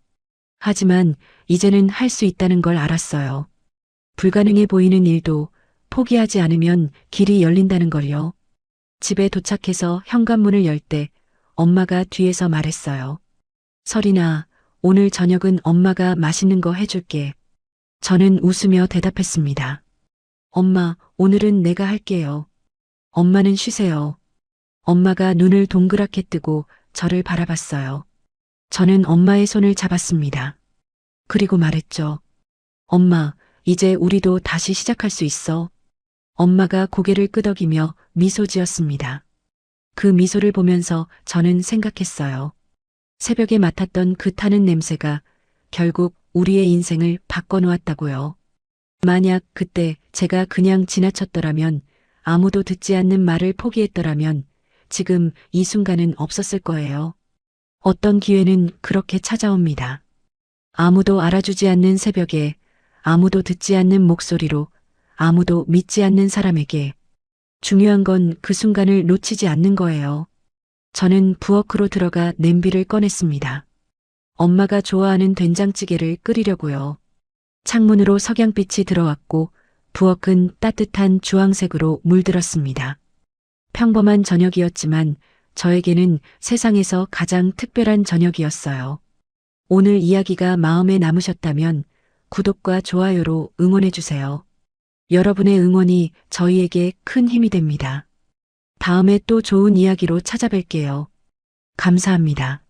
하지만 이제는 할 수 있다는 걸 알았어요. 불가능해 보이는 일도 포기하지 않으면 길이 열린다는 걸요. 집에 도착해서 현관문을 열 때 엄마가 뒤에서 말했어요. 설인아, 오늘 저녁은 엄마가 맛있는 거 해줄게. 저는 웃으며 대답했습니다. 엄마, 오늘은 내가 할게요. 엄마는 쉬세요. 엄마가 눈을 동그랗게 뜨고 저를 바라봤어요. 저는 엄마의 손을 잡았습니다. 그리고 말했죠. 엄마, 이제 우리도 다시 시작할 수 있어. 엄마가 고개를 끄덕이며 미소 지었습니다. 그 미소를 보면서 저는 생각했어요. 새벽에 맡았던 그 타는 냄새가 결국 우리의 인생을 바꿔놓았다고요. 만약 그때 제가 그냥 지나쳤더라면, 아무도 듣지 않는 말을 포기했더라면 지금 이 순간은 없었을 거예요. 어떤 기회는 그렇게 찾아옵니다. 아무도 알아주지 않는 새벽에, 아무도 듣지 않는 목소리로, 아무도 믿지 않는 사람에게. 중요한 건 그 순간을 놓치지 않는 거예요. 저는 부엌으로 들어가 냄비를 꺼냈습니다. 엄마가 좋아하는 된장찌개를 끓이려고요. 창문으로 석양빛이 들어왔고 부엌은 따뜻한 주황색으로 물들었습니다. 평범한 저녁이었지만 저에게는 세상에서 가장 특별한 저녁이었어요. 오늘 이야기가 마음에 남으셨다면 구독과 좋아요로 응원해주세요. 여러분의 응원이 저희에게 큰 힘이 됩니다. 다음에 또 좋은 이야기로 찾아뵐게요. 감사합니다.